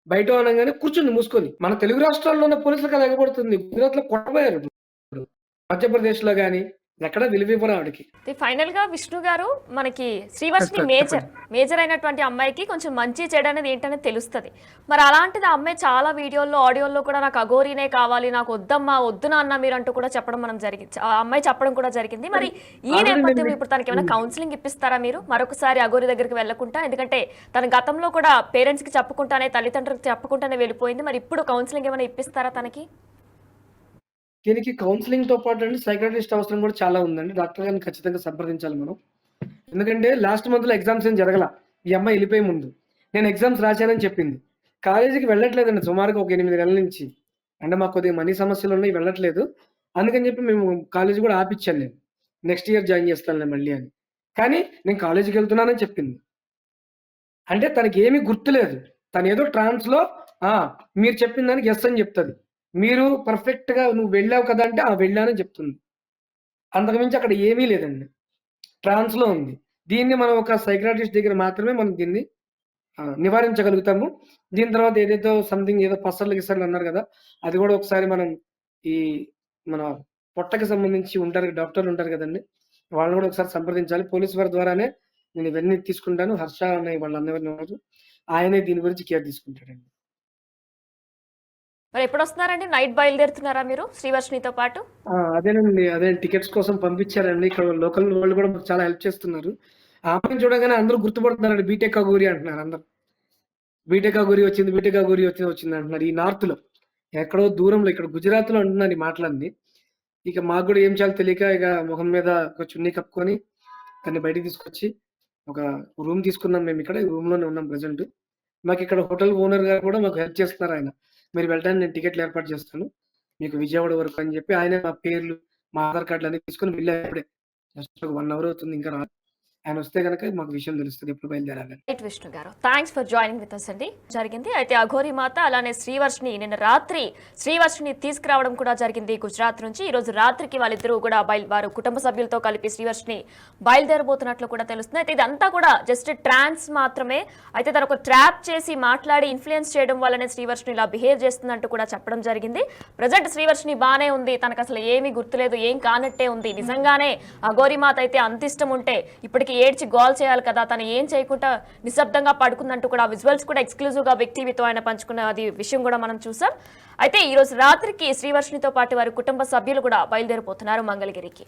బయట అనంగానే కూర్చుంది మూసుకొని. మన తెలుగు రాష్ట్రాల్లో ఉన్న పోలీసులకి అది ఎగబడుతుంది. గుజరాత్‌లో కొట్టబోయారు ఇప్పుడు. మధ్యప్రదేశ్‌లో గాని ఎక్కడ విలువివ్వరు ఆవిడకి. ఫైనల్ గా విష్ణు గారు, మనకి శ్రీవర్షిని మేజర్ చెప్పండి. మేజర్ అయినటువంటి అమ్మాయికి కొంచెం మంచి చెడు అనేది ఏంటనేది తెలుస్తది. మరి అలాంటిది ఆ అమ్మాయి చాలా వీడియోల్లో, ఆడియోల్లో కూడా నాకు అఘోరీనే కావాలి, నాకు వద్దమ్మా, వద్దు నాన్న మీరంటూ కూడా చెప్పడం మనం జరిగింది. ఆ అమ్మాయి చెప్పడం కూడా జరిగింది. మరి ఈ ఆల్రెడీ నేను నేపథ్యంలో మీకు ఇప్పుడు తనకేమైనా కౌన్సిలింగ్ ఇప్పిస్తారా మీరు? మరొకసారి అఘోరి దగ్గరికి వెళ్ళకుండా, ఎందుకంటే తన గతంలో కూడా పేరెంట్స్‌కి చెప్పుకుంటానే, తల్లిదండ్రులకు చెప్పుకుంటానే వెళ్ళిపోయింది. మరి ఇప్పుడు కౌన్సిలింగ్ ఏమైనా ఇప్పిస్తారా తనకి? దీనికి కౌన్సెలింగ్‌తో పాటండి సైకియాట్రిస్ట్ అవసరం కూడా చాలా ఉందండి. డాక్టర్ గారిని ఖచ్చితంగా సంప్రదించాలి మనం. ఎందుకంటే లాస్ట్ మంత్‌లో ఎగ్జామ్స్ ఏం జరగల. ఈ అమ్మాయి ఎళ్ళిపోయే ముందు. నేను ఎగ్జామ్స్ రాశానని చెప్పింది. కాలేజీకి వెళ్ళట్లేదండి సుమారుగా ఒక 8 నెలల నుంచి. అంటే మాకు కొద్దిగా మనీ సమస్యలున్నాయి వెళ్ళట్లేదు. అందుకని చెప్పి మేము కాలేజీ కూడా ఆపిచ్చాను నేను. నెక్స్ట్ ఇయర్ జాయిన్ చేస్తానులే మళ్ళీ అని. కానీ నేను కాలేజీకెళ్తున్నానని చెప్పింది. అంటే తనకేమి గుర్తులేదు. తనేదో ట్రాన్స్‌లో ఆ! మీరు చెప్పిన దానికి యెస్ అని జెప్తది. మీరు పర్ఫెక్ట్‌గా నువ్వు వెళ్ళావు కదా! అంటే ఆ! వెళ్ళానని చెప్తుంది. అంతకు మించి అక్కడ ఏమీ లేదండి. ట్రాన్స్‌లో ఉంది. దీన్ని మనం ఒక సైకియాట్రిస్ట్ దగ్గర మాత్రమే మనం దీన్ని నివారించగలుగుతాము. దీని తర్వాత ఏదైతే సంథింగ్ ఏదో పసర్లు, గిసర్లు అన్నారు గదా! అది గూడా ఒకసారి మనం ఈ మన పొట్టకి సంబంధించి ఉంటారు డాక్టర్లుంటారు గదండీ! వాళ్ళని గూడా ఒకసారి సంప్రదించాలి. పోలీస్ వారి ద్వారానే నేను ఇవన్నీ తీసుకుంటాను. హర్ష అనే వాళ్ళ అన్నయ్య ఉన్నారు. ఆయనే దీని గురించి కేర్ తీసుకుంటాడండి. మరి ఎప్పుడు వస్తున్నారండి? నైట్ బయలుదేరుతున్నారా మీరు శ్రీవర్షినితో పాటు? అదేనండి. అదే టికెట్స్ కోసం పంపించారండి. ఇక్కడ లోకల్ వాళ్ళు కూడా మాకు చాలా హెల్ప్ చేస్తున్నారు. ఆ అమ్మాయిని చూడగానే అందరూ గుర్తుపడుతున్నారండి. బీటెక్ అఘోరి అంటున్నారు అందరూ. బీటెక్ అఘోరి వచ్చింది, బీటెక్ అఘోరి వచ్చింది అంటున్నారు. ఈ నార్త్‌లో. ఎక్కడో దూరంలో ఇక్కడ గుజరాత్‌లో అంటున్నారు ఈ మాటలన్నీ. ఇక మాకు గూడా ఏం చేయాలో తెలియక ఇక మొహం మీద ఒక చున్నీ కప్పుకొని తన్ని బయటికి తీసుకొచ్చి ఒక రూమ్ తీసుకున్నాం మేమిక్కడ. ఈ రూమ్‌లోనే ఉన్నాం ప్రెజెంట్. మాకిక్కడ హోటల్ ఓనర్ గారు కూడా మాకు హెల్ప్ చేస్తున్నారాయన. మీరు వెళ్ళడానికి నేను టికెట్లు ఏర్పాటు చేస్తాను. మీకు విజయవాడ వరకు అని చెప్పి ఆయనే మా పేర్లు, మా ఆధార్ కార్డ్‌లన్నీ తీసుకొని వెళ్ళారు ఇప్పుడే. జస్ట్ ఒక 1 అవర్ అవుతుంది ఇంకా రాలేదు. ఆయనొస్తే గనక మాకు విషయం తెలుస్తది ఎప్పుడు బయలుదేరాలని. రైట్ విష్ణు గారు, thanks for joining with us అండి. జరిగింది అయితే అఘోరి మాత అలానే శ్రీవర్షిని నిన్న రాత్రి శ్రీవర్షిని తీసుకురావడం కూడా జరిగింది గుజరాత్ నుంచి. ఈ రోజు రాత్రికి వాళ్ళిద్దరూ కూడా వారు కుటుంబ సభ్యులతో కలిపి శ్రీవర్షిని బయలుదేరబోతున్నట్లు కూడా తెలుస్తుంది. అయితే ఇదంతా కూడా జస్ట్ ట్రాన్స్ మాత్రమే. అయితే తను ఒక ట్రాప్ చేసి మాట్లాడి ఇన్ఫ్లుయెన్స్ చేయడం వల్లనే శ్రీవర్షిని ఇలా బిహేవ్ చేస్తుందంటూ కూడా చెప్పడం జరిగింది. ప్రజెంట్ శ్రీవర్షిని బానే ఉంది, తనకు అసలు ఏమీ గుర్తులేదు, ఏం కానట్టే ఉంది. నిజంగానే అఘోరి మాత అయితే అంత ఇష్టం ఉంటే ఇప్పటికి ఏడ్చి గోల్ చేయాలి కదా, తను ఏం చేయకుండా నిశ్శబ్దంగా పడుకుందంటూ కూడా విజువల్స్ కూడా ఎక్స్క్లూజివ్ గా బిగ్ టీవీతో ఆయన పంచుకున్న అది విషయం కూడా మనం చూసాం. అయితే ఈ రోజు రాత్రికి శ్రీవర్షినితో పాటు వారి కుటుంబ సభ్యులు కూడా బయలుదేరిపోతున్నారు మంగళగిరికి.